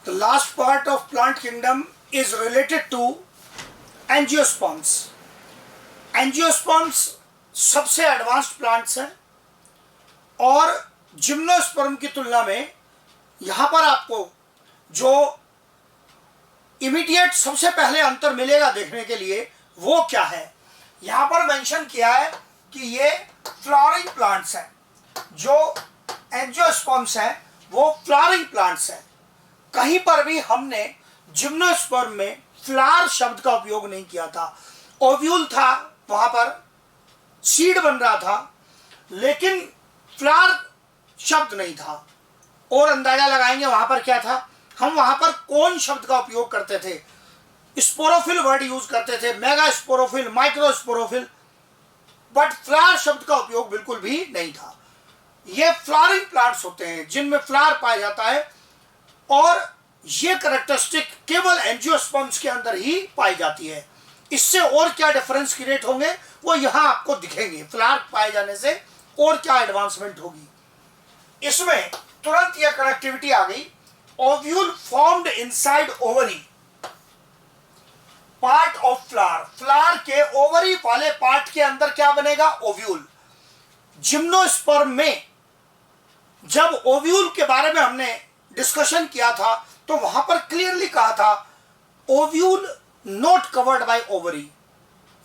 The last part of plant kingdom is related to angiosperms. Angiosperms सबसे advanced plants हैं और gymnosperm की तुलना में यहाँ पर आपको जो इमीडिएट सबसे पहले अंतर मिलेगा देखने के लिए वो क्या है, यहाँ पर मेंशन किया है कि ये फ्लावरिंग प्लांट्स हैं। जो एंजियोस्पर्म्स हैं वो फ्लावरिंग प्लांट्स हैं। कहीं पर भी हमने जिम्नोस्पर्म में फ्लावर शब्द का उपयोग नहीं किया था। ओव्यूल था, वहां पर सीड बन रहा था, लेकिन फ्लावर शब्द नहीं था। और अंदाजा लगाएंगे वहां पर क्या था, हम वहां पर कौन शब्द का उपयोग करते थे, स्पोरोफिल वर्ड यूज करते थे, mega sporophyll, micro sporophyll, but flower शब्द का उपयोग बिल्कुल भी नहीं था। ये फ्लावरिंग प्लांट्स होते हैं जिनमें फ्लावर पाया जाता है और ये कैरेक्टरिस्टिक केवल एंजियोस्पर्म्स के अंदर ही पाई जाती है। इससे और क्या डिफरेंस क्रिएट होंगे वो यहाँ आपको दिखेंगे। फ्लावर पाए जाने से और क्या एडवांसमेंट होगी। इसमें तुरंत यह कनेक्टिविटी आ गई। Ovule formed inside ovary part of flower. Flower के ओवरी वाले पार्ट के अंदर क्या बनेगा, ओव्यूल। जिम्नोस्पर्म में जब ओव्यूल के बारे में हमने डिस्कशन किया था तो वहां पर क्लियरली कहा था ovule not covered by ovary,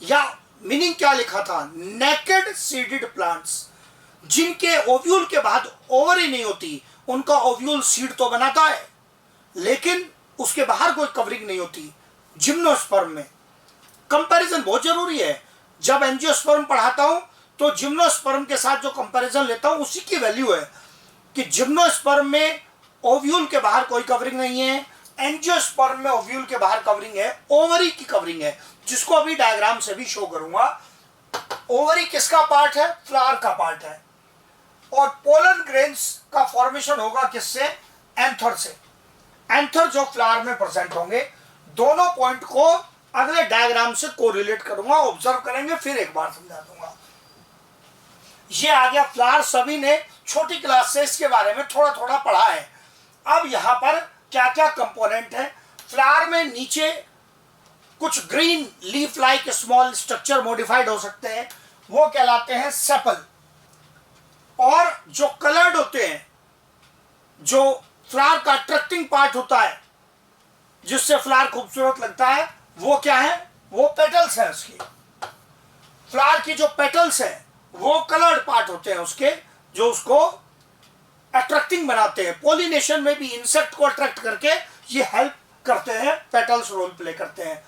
या मीनिंग क्या लिखा था, नेकेड सीडेड प्लांट्स। जिनके ओव्यूल के बाद ओवरी नहीं होती उनका ओव्यूल सीड तो बनाता है लेकिन उसके बाहर कोई कवरिंग नहीं होती। जिम्नोस्पर्म में कंपैरिजन बहुत जरूरी है। जब एंजियोस्पर्म पढ़ाता हूं तो जिम्नोस्पर्म के साथ जो कंपैरिजन लेता हूं उसी की वैल्यू है कि जिम्नोस्पर्म में ओव्यूल के बाहर कोई कवरिंग नहीं है, एंजियोस्पर्म में ओव्यूल के बाहर कवरिंग है, ओवरी की कवरिंग है, जिसको अभी डायग्राम से भी शो करूंगा। ओवरी किसका पार्ट है, फ्लावर का पार्ट है। और पोलन ग्रेन्स का फॉर्मेशन होगा किससे, एंथर से। एंथर जो फ्लावर में प्रेजेंट होंगे। दोनों पॉइंट को अगले डायग्राम से कोरिलेट करूंगा, ऑब्जर्व करेंगे, फिर एक बार समझा दूंगा। ये आ गया फ्लावर। सभी ने छोटी क्लास से इसके बारे में थोड़ा थोड़ा पढ़ा है। अब यहां पर क्या क्या कंपोनेंट है। फ्लावर में नीचे कुछ green leaf like small structure modified हो सकते हैं, वो कहलाते हैं सेपल। और जो कलर्ड होते हैं, जो फ्लावर का अट्रैक्टिंग पार्ट होता है जिससे फ्लावर खूबसूरत लगता है, वो क्या है, वो पेटल्स है उसकी। फ्लावर की जो पेटल्स है वो कलर्ड पार्ट होते हैं उसके, जो उसको अट्रैक्टिंग बनाते हैं। पॉलिनेशन में भी इंसेक्ट को अट्रैक्ट करके ये हेल्प करते हैं, पेटल्स रोल प्ले करते हैं।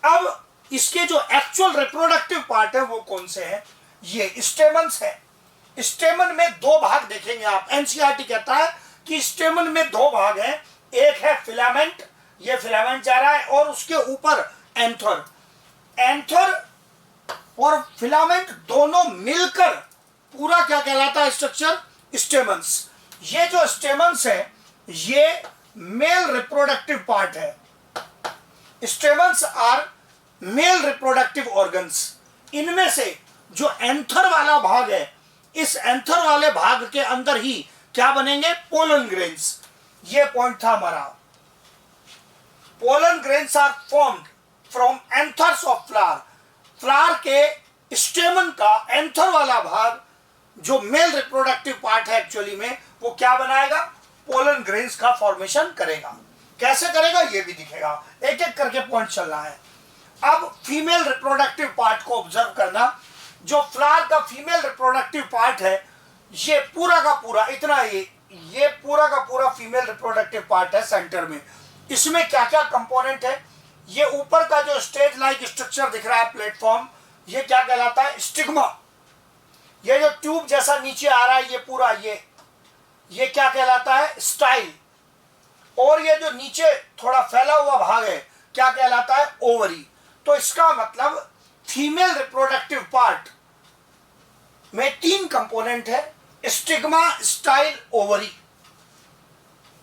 अब इसके जो एक्चुअल रिप्रोडक्टिव पार्ट है वो कौन से हैं, ये स्टेमन्स है। स्टेमन में दो भाग देखेंगे आप। एनसीईआरटी कहता है कि स्टेमन में दो भाग हैं, एक है फिलामेंट, ये फिलामेंट जा रहा है, और उसके ऊपर एंथर। एंथर और फिलामेंट दोनों मिलकर पूरा क्या कहलाता है स्ट्रक्चर, स्टेमन्स। ये जो स्टेमन्स है ये मेल रिप्रोडक्टिव पार्ट है। Stamens are male reproductive organs. इनमें से जो एंथर वाला भाग है, इस एंथर वाले भाग के अंदर ही क्या बनेंगे, पोलन ग्रेन्स। ये पॉइंट था हमारा। Pollen grains are formed from anthers of flower. Flower के स्टेमन का एंथर वाला भाग जो मेल रिप्रोडक्टिव पार्ट है एक्चुअली में, वो क्या बनाएगा, पोलन ग्रेन्स का फॉर्मेशन करेगा। कैसे करेगा ये भी दिखेगा, एक एक करके पॉइंट चलना है। अब फीमेल रिप्रोडक्टिव पार्ट को ऑब्जर्व करना। जो फ्लावर का फीमेल रिप्रोडक्टिव पार्ट है ये पूरा का पूरा इतना ये पूरा का पूरा फीमेल रिप्रोडक्टिव पार्ट है सेंटर में। इसमें क्या क्या कंपोनेंट है, ये ऊपर का जो स्टेज लाइक स्ट्रक्चर दिख रहा है प्लेटफॉर्म, ये क्या कहलाता है, स्टिग्मा। ये जो ट्यूब जैसा नीचे आ रहा है ये पूरा ये क्या कहलाता है, स्टाइल। और ये जो नीचे थोड़ा फैला हुआ भाग है क्या कहलाता है, ओवरी। तो इसका मतलब फीमेल रिप्रोडक्टिव पार्ट में तीन कंपोनेंट है, स्टिग्मा, स्टाइल, ओवरी।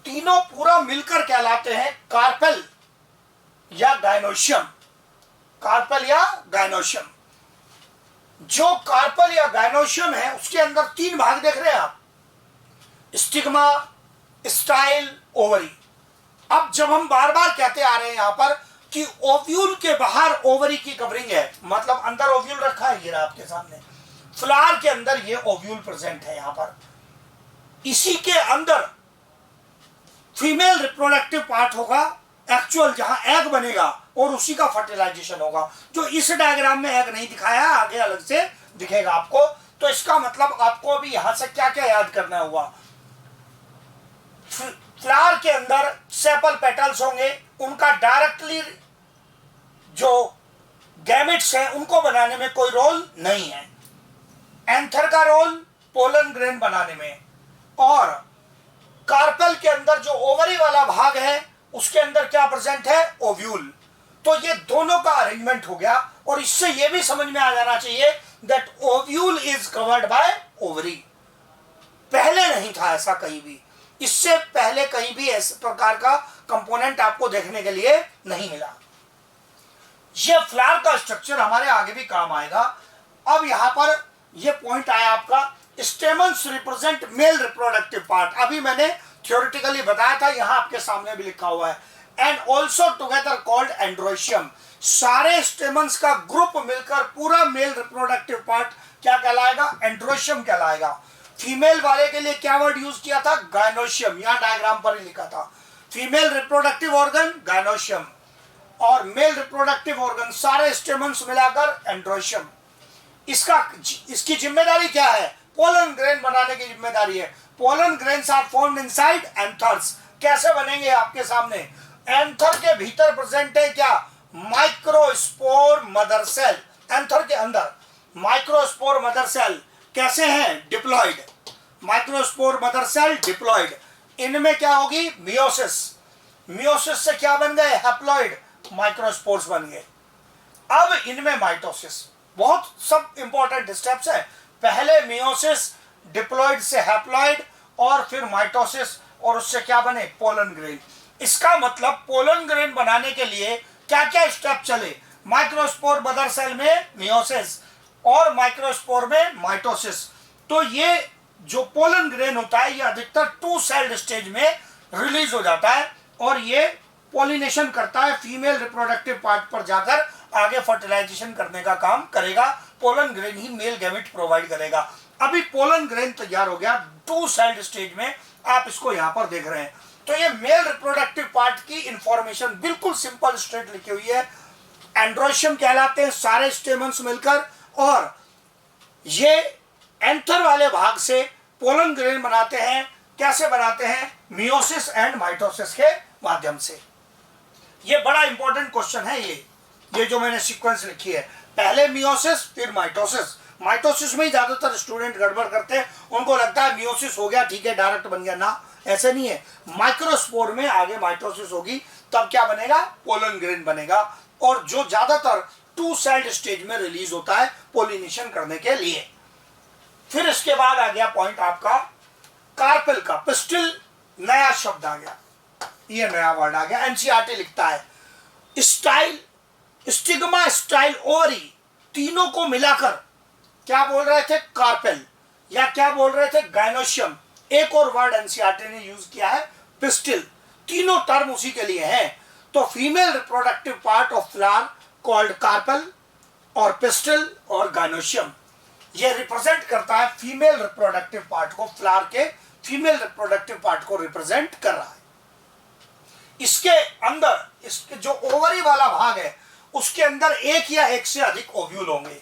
तीनों पूरा मिलकर कहलाते हैं कार्पेल या गायनोशियम। कार्पेल या गायनोशियम। जो कार्पेल या गायनोशियम है उसके अंदर तीन भाग देख रहे हैं आप, स्टिग्मा, स्टाइल, ओवरी। अब जब हम बार बार कहते आ रहे हैं यहां पर कि ओव्यूल के बाहर ओवरी की कवरिंग है, मतलब अंदर ओव्यूल रखा है, ये आपके सामने फ्लावर के अंदर ये ओव्यूल प्रेजेंट है यहां पर, इसी के अंदर फीमेल रिप्रोडक्टिव पार्ट होगा एक्चुअल, जहां एग बनेगा और उसी का फर्टिलाइजेशन होगा, जो इस डायग्राम में एग नहीं दिखाया, आगे अलग से दिखेगा आपको। तो इसका मतलब आपको भी यहां से क्या क्या याद करना होगा, फ्लावर के अंदर सेपल पेटल्स होंगे, उनका डायरेक्टली जो गैमेट्स हैं उनको बनाने में कोई रोल नहीं है, एंथर का रोल पोलन ग्रेन बनाने में, और कार्पेल के अंदर जो ओवरी वाला भाग है उसके अंदर क्या प्रेजेंट है, ओव्यूल। तो ये दोनों का अरेंजमेंट हो गया, और इससे ये भी समझ में आ जाना चाहिए that ovule is covered by ovary. पहले नहीं था ऐसा कहीं भी, इससे पहले कहीं भी इस प्रकार का कंपोनेंट आपको देखने के लिए नहीं मिला। ये फ्लावर का स्ट्रक्चर हमारे आगे भी काम आएगा। अब यहां पर ये पॉइंट आया आपका, stamens represent mail reproductive part. अभी मैंने थ्योरेटिकली बताया था, यहां आपके सामने भी लिखा हुआ है, and also together called androecium. सारे स्टेमन्स का ग्रुप मिलकर पूरा मेल रिप्रोडक्टिव पार्ट क्या कहलाएगा, एंड्रोशियम कहलाएगा। फीमेल वाले के लिए क्या वर्ड यूज किया था, गायनोशियम, यहां डायग्राम पर ही लिखा था। फीमेल रिप्रोडक्टिव ऑर्गन गायनोशियम, और मेल रिप्रोडक्टिव ऑर्गन सारे स्टेमन्स मिलाकर एंड्रोशियम। इसकी जिम्मेदारी क्या है, पोलन ग्रेन बनाने की जिम्मेदारी है। Pollen grains are formed inside anthers. कैसे बनेंगे आपके सामने, एंथर के भीतर प्रेजेंट है क्या, माइक्रोस्पोर मदर सेल। एंथर के अंदर माइक्रोस्पोर मदर सेल कैसे हैं, diploid. Microspore mother cell diploid, इनमें क्या होगी, मियोसिस। मियोसिस से क्या बन गए, हैप्लॉइड, माइक्रोस्पोर्स बन गए। अब इनमें माइटोसिस, बहुत सब इंपॉर्टेंट स्टेप्स है। पहले मियोसिस, डिप्लॉइड से हैप्लॉइड, और फिर माइटोसिस, और उससे क्या बने, पोलन ग्रेन। इसका मतलब पोलन ग्रेन बनाने के लिए क्या क्या स्टेप चले, माइक्रोस्पोर मदर सेल में मियोसिस और माइक्रोस्पोर में माइटोसिस। तो ये जो पोलन ग्रेन होता है ये अधिकतर 2 सेल्ड स्टेज में रिलीज हो जाता है, और ये पॉलिनेशन करता है, फीमेल रिप्रोडक्टिव पार्ट पर जाकर आगे फर्टिलाइजेशन करने का काम करेगा। पोलन ग्रेन ही मेल गैमेट प्रोवाइड करेगा। अभी पोलन ग्रेन तैयार हो गया 2 सेल्ड स्टेज में, आप इसको यहां पर देख रहे हैं। तो ये मेल रिप्रोडक्टिव पार्ट की इंफॉर्मेशन बिल्कुल सिंपल स्ट्रेट लिखी हुई है। एंड्रोशियम कहलाते हैं सारे स्टेमन्स मिलकर, और ये एंथर वाले भाग से पोलन ग्रेन बनाते हैं। कैसे बनाते हैं, मियोसिस एंड माइटोसिस के माध्यम से। ये बड़ा इंपॉर्टेंट क्वेश्चन है, ये जो मैंने सीक्वेंस लिखी है, पहले मियोसिस फिर माइटोसिस। माइटोसिस में ही ज्यादातर स्टूडेंट गड़बड़ करते हैं, उनको लगता है मियोसिस हो गया ठीक है डायरेक्ट बन गया, ना ऐसे नहीं है। माइक्रोस्पोर में आगे माइटोसिस होगी, तब क्या बनेगा, पोलन ग्रेन बनेगा, और जो ज्यादातर 2 सेल्ड स्टेज में रिलीज होता है पोलिनेशन करने के लिए। फिर इसके बाद आ गया पॉइंट आपका कार्पेल का, पिस्टिल नया शब्द आ गया, ये नया वर्ड आ गया। एनसीईआरटी लिखता है स्टाइल, स्टिग्मा, स्टाइल, ओवरी, तीनों को मिलाकर क्या बोल रहे थे, कार्पेल, या क्या बोल रहे थे, गायनोशियम। एक और वर्ड एनसीईआरटी ने यूज किया है, पिस्टिल। तीनों टर्म उसी के लिए हैं। तो female reproductive part of flower called carpel, और पिस्टिल और गायनोशियम, ये रिप्रेजेंट करता है फीमेल रिप्रोडक्टिव पार्ट को, फ्लावर के फीमेल रिप्रोडक्टिव पार्ट को रिप्रेजेंट कर रहा है। इसके अंदर, इसके जो ओवरी वाला भाग है उसके अंदर एक या एक से अधिक ओव्यूल होंगे,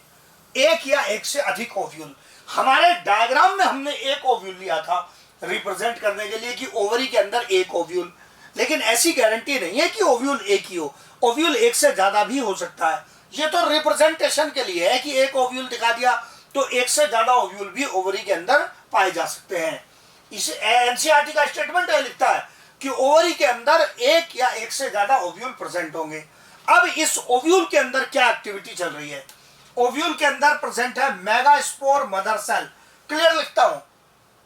एक या एक से अधिक ओव्यूल। हमारे डायग्राम में हमने एक ओव्यूल लिया था रिप्रेजेंट करने के लिए कि ओवरी के अंदर एक ओव्यूल, लेकिन ऐसी गारंटी नहीं है कि ओव्यूल एक ही हो, ओव्यूल एक से ज्यादा भी हो सकता है। ये तो रिप्रेजेंटेशन के लिए है कि एक ओव्यूल दिखा दिया तो एक से ज्यादा ओव्यूल भी ओवरी के अंदर पाए जा सकते हैं। इस एनसीईआरटी का स्टेटमेंट लिखता है कि ओवरी के अंदर एक या एक से ज्यादा ओव्यूल प्रेजेंट होंगे। अब इस ओव्यूल के अंदर क्या एक्टिविटी चल रही है, ओव्यूल के अंदर प्रेजेंट है मेगास्पोर मदर सेल। क्लियर लिखता हूं,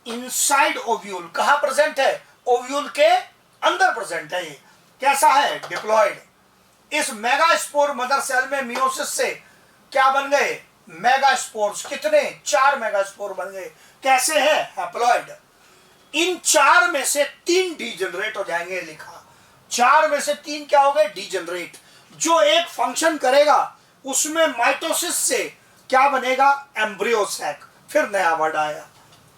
इनसाइड ओव्यूल, कहां प्रेजेंट है, ओव्यूल के अंदर प्रेजेंट है। ये कैसा है, डिप्लॉयड। इस मेगास्पोर मदर सेल में मियोसिस से क्या बन गए, मेगास्पोर्स। कितने, 4 मेगास्पोर बन गए। कैसे है, हैप्लॉयड। इन 4 में से 3 डीजेनरेट हो जाएंगे, लिखा 4 में से 3 क्या हो गए, डीजेनरेट। जो एक फंक्शन करेगा उसमें माइटोसिस से क्या बनेगा, एम्ब्रियोसैक। फिर नया वर्ड आया,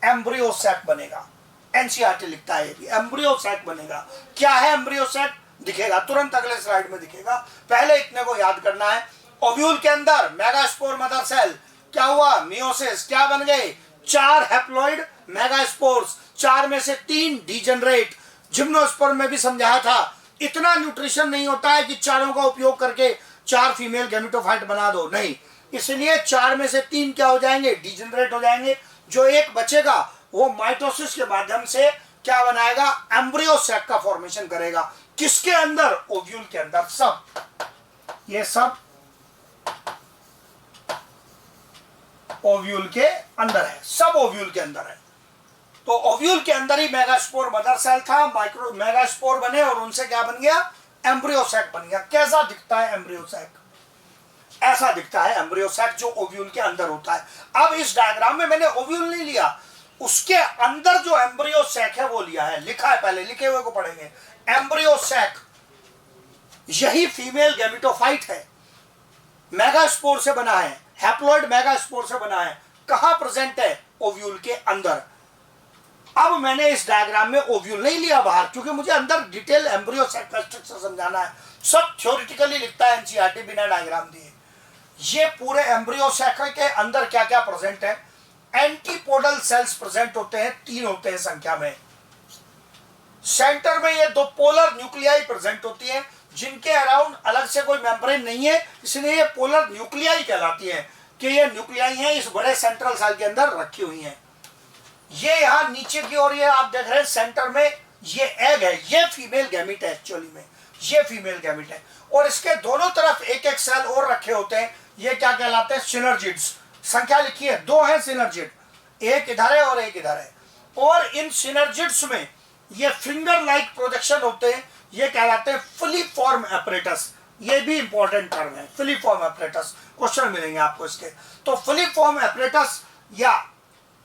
एम्ब्रियोसैक बनेगा। एनसीईआरटी लिखता है ये भी, एम्ब्रियोसैक बनेगा। क्या है एम्ब्रियोसैक, दिखेगा तुरंत अगले स्लाइड में दिखेगा। पहले इतने को याद करना है। ओव्यूल के अंदर मेगास्पोर मदर सेल, क्या हुआ, मियोसिस, क्या बन गए, 4 हैप्लॉइड मेगास्पोर्स, 4 में से 3 डीजेनरेट। जिम्नोस्पर्म में भी समझाया था, इतना न्यूट्रिशन नहीं होता है कि चारों का उपयोग करके 4 फीमेल गैमेटोफाइट बना दो, नहीं। इसलिए 4 में से 3 क्या हो जाएंगे, डीजेनरेट हो जाएंगे। जो एक बचेगा वो माइटोसिस के माध्यम से क्या बनाएगा, एम्ब्रियोसैक का फॉर्मेशन करेगा। किसके अंदर, ओव्यूल के अंदर। सब ये सब ओव्यूल के अंदर है, सब ओव्यूल के अंदर है। तो ओव्यूल के अंदर ही मेगास्पोर मदर सेल था, माइक्रो मेगास्पोर बने और उनसे क्या बन गया, एम्ब्रियोसैक बन गया। कैसा दिखता है एम्ब्रियोसैक, ऐसा दिखता है एम्ब्रियोसैक जो ओव्यूल के अंदर होता है। अब इस डायग्राम में मैंने ओव्यूल नहीं लिया, उसके अंदर जो एम्ब्रियोसैक है वो लिया है, लिखा है, पहले लिखे हुए को पढ़ेंगे। एम्ब्रियोसैक यही फीमेल गैमेटोफाइट है, मेगास्पोर से बना है, हैप्लॉइड मेगास्पोर से बना है। कहां प्रेजेंट है, ओव्यूल के अंदर। अब मैंने इस डायग्राम में ओव्यूल नहीं लिया बाहर, क्योंकि मुझे अंदर डिटेल एम्ब्रियोसैक का स्ट्रक्चर समझाना है। सब थ्योरेटिकली लिखता है एनसीईआरटी बिना डायग्राम दिए। ये पूरे एम्ब्रियोसैक के अंदर क्या क्या प्रेजेंट है, एंटीपोडल सेल्स प्रेजेंट होते हैं, 3 होते हैं संख्या में। सेंटर में ये 2 पोलर न्यूक्लियाई प्रेजेंट होती है, जिनके अराउंड अलग से कोई मेम्ब्रेन नहीं है, इसलिए ये पोलर न्यूक्लियाई कहलाती है कि ये न्यूक्लियाई हैं, इस बड़े सेंट्रल सेल के अंदर रखी हुई हैं। ये यहां नीचे की ओर ये आप देख रहे हैं, सेंटर में ये एग है, ये फीमेल गैमीट है, एक्चुअली में ये फीमेल गैमीट है। और इसके दोनों तरफ एक एक सेल और रखे होते हैं, ये क्या कहलाते हैं, सिनर्जिड्स। संख्या लिखी है, 2 है सिनर्जिड, एक इधर है और एक इधर है। और इन सिनर्जिड्स में ये फिंगर लाइक प्रोजेक्शन होते हैं, ये कहलाते हैं फिलीफॉर्म एपरेटस। ये भी इंपॉर्टेंट टर्म है, फिलीफॉर्म एपरेटस, क्वेश्चन मिलेंगे आपको इसके। तो फिलीफॉर्म एपरेटस या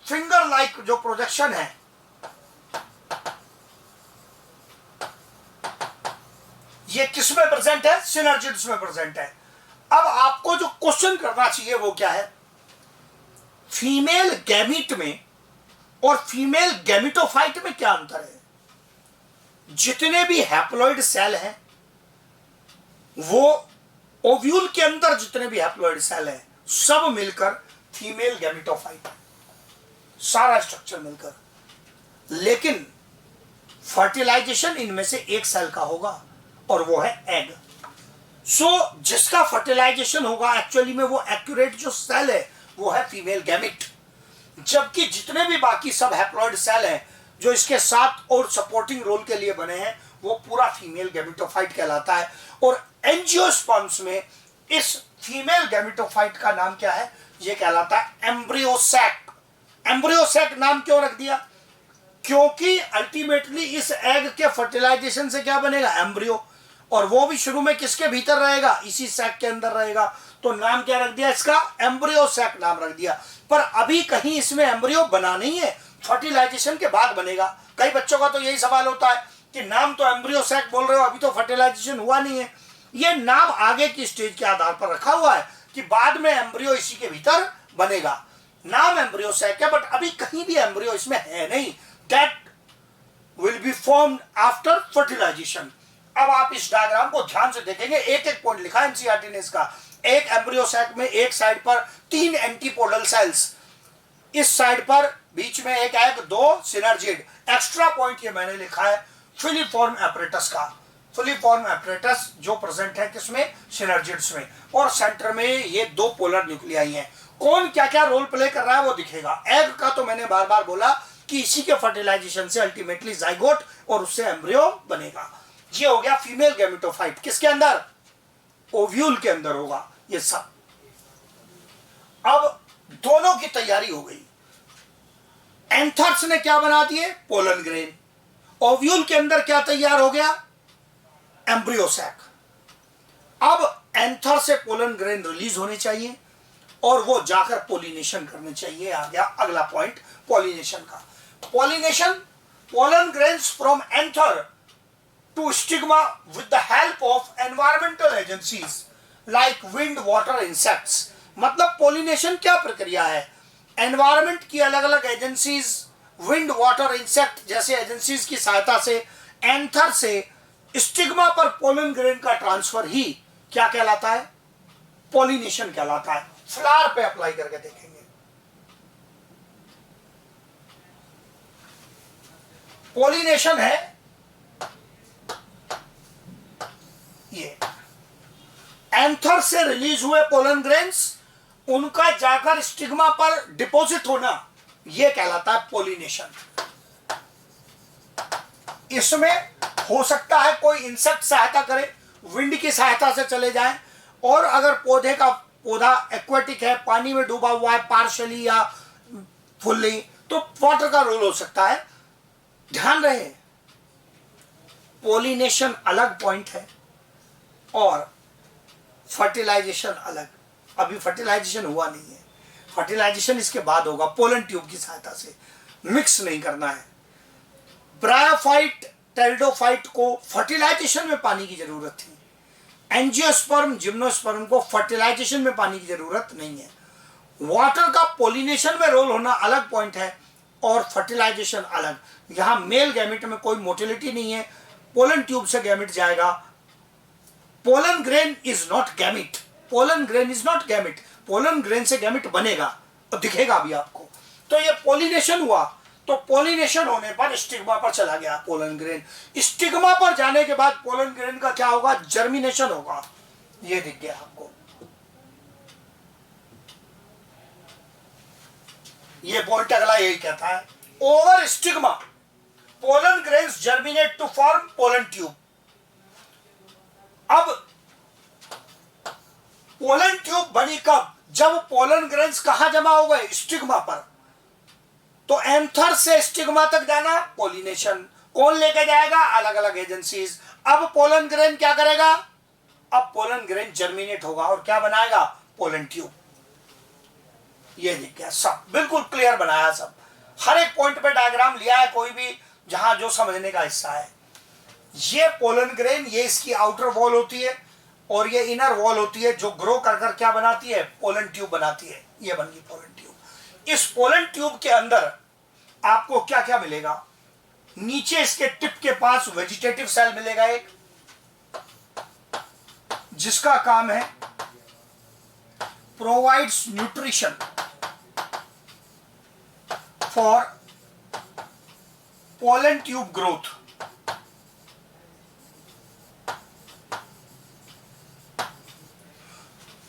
फिंगर लाइक जो प्रोजेक्शन है, ये किस में प्रेजेंट है, सिनर्जिड्स में प्रेजेंट है। अब आपको जो क्वेश्चन करना चाहिए वो क्या है, फीमेल गैमीट में और फीमेल गैमेटोफाइट में क्या अंतर है। जितने भी हैप्लॉइड सेल हैं वो ओव्यूल के अंदर, जितने भी हैप्लॉइड सेल हैं सब मिलकर फीमेल गैमेटोफाइट, सारा स्ट्रक्चर मिलकर। लेकिन फर्टिलाइजेशन इनमें से एक सेल का होगा और वो है एग। सो जिसका फर्टिलाइजेशन होगा एक्चुअली में वो एक्यूरेट जो सेल है वो है फीमेल गैमेट। जबकि जितने भी बाकी सब हैप्लॉइड सेल हैं जो इसके साथ और सपोर्टिंग रोल के लिए बने हैं वो पूरा फीमेल गैमेटोफाइट कहलाता है। और एंजियोस्पर्म्स में इस फीमेल गैमेटोफाइट का नाम क्या है, ये कहलाता है एम्ब्रियोसैक। एम्ब्रियोसैक नाम क्यों रख दिया, क्योंकि अल्टीमेटली इस एग के फर्टिलाइजेशन से क्या बनेगा, एम्ब्रियो। और वो भी शुरू में किसके भीतर रहेगा, इसी सैक के अंदर रहेगा। तो नाम क्या रख दिया इसका, एम्ब्रियोसैक नाम रख दिया। पर अभी कहीं इसमें एम्ब्रियो बना नहीं है, फर्टिलाइजेशन के बाद बनेगा। कई बच्चों का तो यही सवाल होता है कि नाम तो एम्ब्रियोसैक बोल रहे हो, अभी तो फर्टिलाइजेशन हुआ नहीं है। ये नाम आगे की स्टेज के आधार पर रखा हुआ है कि बाद में एम्ब्रियो इसी के भीतर बनेगा। नाम एम्ब्रियोसैक है बट अभी कहीं भी एम्ब्रियो इसमें है नहीं। That will be formed after fertilisation. अब आप इस डायग्राम को ध्यान से देखेंगे, एक एक पॉइंट लिखा है एनसीईआरटी ने इसका। एक एम्ब्रियोसैक में एक साइड पर 3 एंटीपोडल सेल्स, इस साइड पर बीच में एक एग, 2 सिनर्जिड। एक्स्ट्रा पॉइंट ये मैंने लिखा है फिलीफॉर्म एपरेटस का। फिलीफॉर्म एपरेटस जो प्रेजेंट है किसमें, सिनर्जिड्स में। और सेंटर में ये 2 पोलर न्यूक्लियाई हैं। कौन क्या क्या रोल प्ले कर रहा है वो दिखेगा। एग का तो मैंने बार बार बोला कि इसी के फर्टिलाइजेशन से अल्टीमेटली जाइगोट और उससे एम्ब्रियो बनेगा। ये हो गया फीमेल गैमेटोफाइट, किसके अंदर, ओव्यूल के अंदर होगा ये सब। अब दोनों की तैयारी हो गई। एंथर्स ने क्या बना दिए, पोलन ग्रेन। ओव्यूल के अंदर क्या तैयार हो गया, एम्ब्रियोसैक। अब एंथर से पोलन ग्रेन रिलीज होने चाहिए और वो जाकर पोलिनेशन करने चाहिए। आ गया अगला पॉइंट पॉलिनेशन का। Pollination, pollen grains from anther to stigma with the help of environmental agencies like wind, water, insects. मतलब पोलिनेशन क्या प्रक्रिया है? एनवायरमेंट की अलग अलग एजेंसीज, विंड, वाटर, इंसेक्ट जैसे एजेंसीज की सहायता से एंथर से स्टिग्मा पर पोलन ग्रेन का ट्रांसफर ही क्या कहलाता है? पोलिनेशन कहलाता है। फ्लावर पे अप्लाई करके देखेंगे। पोलिनेशन है ये, एंथर से रिलीज हुए पोलन ग्रेन्स उनका जाकर स्टिग्मा पर डिपॉजिट होना, यह कहलाता है पोलिनेशन। इसमें हो सकता है कोई इंसेक्ट सहायता करे, विंड की सहायता से चले जाएं, और अगर पौधा एक्वेटिक है, पानी में डूबा हुआ है पार्शली या फुल्ली, तो वाटर का रोल हो सकता है। ध्यान रहे, पोलिनेशन अलग पॉइंट है और फर्टिलाइजेशन अलग। अभी फर्टिलाइजेशन हुआ नहीं है, फर्टिलाइजेशन इसके बाद होगा पोलन ट्यूब की सहायता से। मिक्स नहीं करना है। ब्रायोफाइट, टेरिडोफाइट को फर्टिलाइजेशन में पानी की जरूरत थी। एंजियोस्पर्म, जिम्नोस्पर्म को फर्टिलाइजेशन में पानी की जरूरत नहीं है। वाटर का पोलिनेशन में रोल होना अलग पॉइंट है और फर्टिलाइजेशन अलग। यहां मेल गैमेट में कोई मोटिलिटी नहीं है, पोलन ट्यूब से गैमेट जाएगा। Pollen grain is not gamete, pollen grain is not gamete. Pollen grain से गैमेट बनेगा और दिखेगा भी आपको। तो ये पोलिनेशन हुआ, तो पोलिनेशन होने पर स्टिग्मा पर चला गया पोलन ग्रेन। स्टिग्मा पर जाने के बाद पोलन ग्रेन का क्या होगा? जर्मिनेशन होगा। ये दिख गया आपको। ये पॉइंट अगला यही कहता है, over stigma pollen grains germinate to form pollen tube. अब पोलन ट्यूब बनी कब? जब पोलन ग्रेन्स कहां जमा हो गए? स्टिग्मा पर। तो एंथर से स्टिग्मा तक जाना पोलिनेशन। कौन लेके जाएगा? अलग अलग एजेंसीज। अब पोलन ग्रेन क्या करेगा? अब पोलन ग्रेन जर्मिनेट होगा और क्या बनाएगा? Pollen tube. ये देख गया, सब बिल्कुल क्लियर बनाया। सब हर एक पॉइंट पे डायग्राम लिया है, कोई भी जहां जो समझने का हिस्सा है। ये पोलन ग्रेन, ये इसकी आउटर वॉल होती है और ये इनर वॉल होती है, जो ग्रो कर कर क्या बनाती है? पोलन ट्यूब बनाती है। ये बन गई पोलन ट्यूब। इस पोलन ट्यूब के अंदर आपको क्या क्या मिलेगा? नीचे इसके टिप के पास वेजिटेटिव सेल मिलेगा एक, जिसका काम है provides nutrition for pollen tube growth.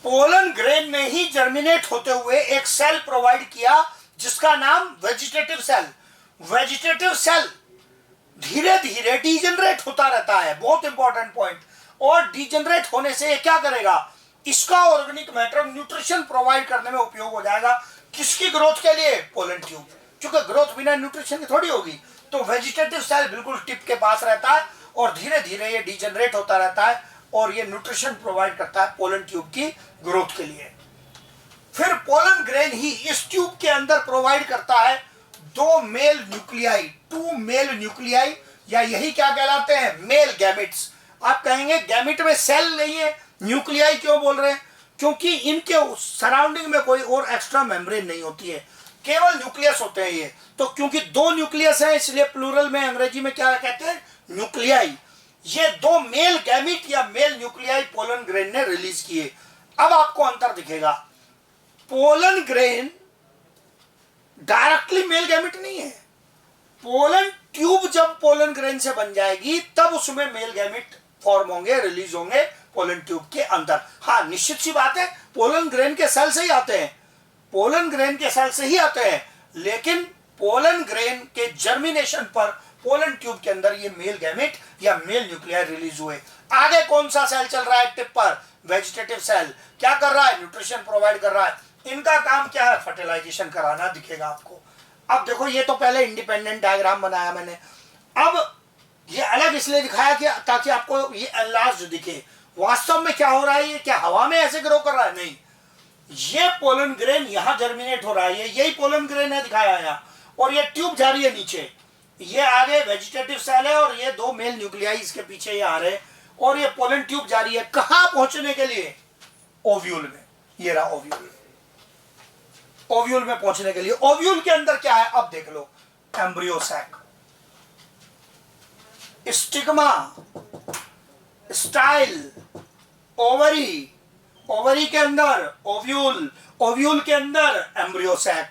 Pollen grain में ही जर्मिनेट होते हुए एक सेल प्रोवाइड किया जिसका नाम वेजिटेटिव सेल। वेजिटेटिव सेल धीरे धीरे डीजनरेट होता रहता है, बहुत इंपॉर्टेंट पॉइंट। और डीजनरेट होने से ये क्या करेगा? इसका ऑर्गेनिक मैटर न्यूट्रिशन प्रोवाइड करने में उपयोग हो जाएगा। किसकी ग्रोथ के लिए? Pollen tube. क्योंकि ग्रोथ बिना न्यूट्रिशन की थोड़ी होगी। तो वेजिटेटिव सेल बिल्कुल टिप के पास रहता है और धीरे धीरे ये डीजनरेट होता रहता है और ये न्यूट्रिशन प्रोवाइड करता है पोलन ट्यूब की ग्रोथ के लिए। फिर पोलन ग्रेन ही इस ट्यूब के अंदर प्रोवाइड करता है दो male nuclei, two male nuclei, या यही क्या कहलाते हैं? Male gametes. आप कहेंगे गैमेट में सेल नहीं है, न्यूक्लियाई क्यों बोल रहे हैं? क्योंकि इनके सराउंडिंग में कोई और एक्स्ट्रा मेम्ब्रेन नहीं होती है, केवल न्यूक्लियस होते हैं ये। तो क्योंकि दो न्यूक्लियस है, इसलिए प्लूरल में अंग्रेजी में क्या कहते हैं? न्यूक्लियाई। ये दो मेल गैमेट या मेल न्यूक्लियाई पोलन ग्रेन ने रिलीज किए। अब आपको अंतर दिखेगा, pollen grain directly male gamete नहीं है। पोलन ट्यूब जब पोलन ग्रेन से बन जाएगी तब उसमें मेल गैमेट फॉर्म होंगे, रिलीज होंगे पोलन ट्यूब के अंदर। हाँ, निश्चित सी बात है, पोलन ग्रेन के सेल से ही आते हैं, पोलन ग्रेन के सेल से ही आते हैं, लेकिन पोलन ग्रेन के जर्मिनेशन पर पोलन ट्यूब के अंदर ये मेल गैमेट या मेल न्यूक्लियर रिलीज हुए। आगे कौन सा सेल चल रहा है टिप पर? Vegetative cell. क्या कर रहा है? न्यूट्रिशन प्रोवाइड कर रहा है। इनका काम क्या है? फर्टिलाइजेशन कराना, दिखेगा आपको। अब देखो, ये तो पहले इंडिपेंडेंट डायग्राम बनाया मैंने, अब ये अलग इसलिए दिखाया कि ताकि आपको ये एनलार्ज दिखे। वास्तव में क्या हो रहा है? ये क्या हवा में ऐसे ग्रो कर रहा है? नहीं, ये पोलन ग्रेन यहां जर्मिनेट हो रहा है, यही पोलन ग्रेन है दिखाया यहाँ, और ये ट्यूब जा रही है नीचे। ये आगे वेजिटेटिव सेल है और ये दो मेल न्यूक्लियाई इसके पीछे ये आ रहे हैं और ये पोलन ट्यूब जारी है कहां पहुंचने के लिए? ओव्यूल में। ये रहा ओव्यूल, ओव्यूल में पहुंचने के लिए। ओव्यूल के अंदर क्या है अब देख लो, embryo sac, stigma, style, ovary, ovary के अंदर ओव्यूल, ओव्यूल के अंदर embryo sac,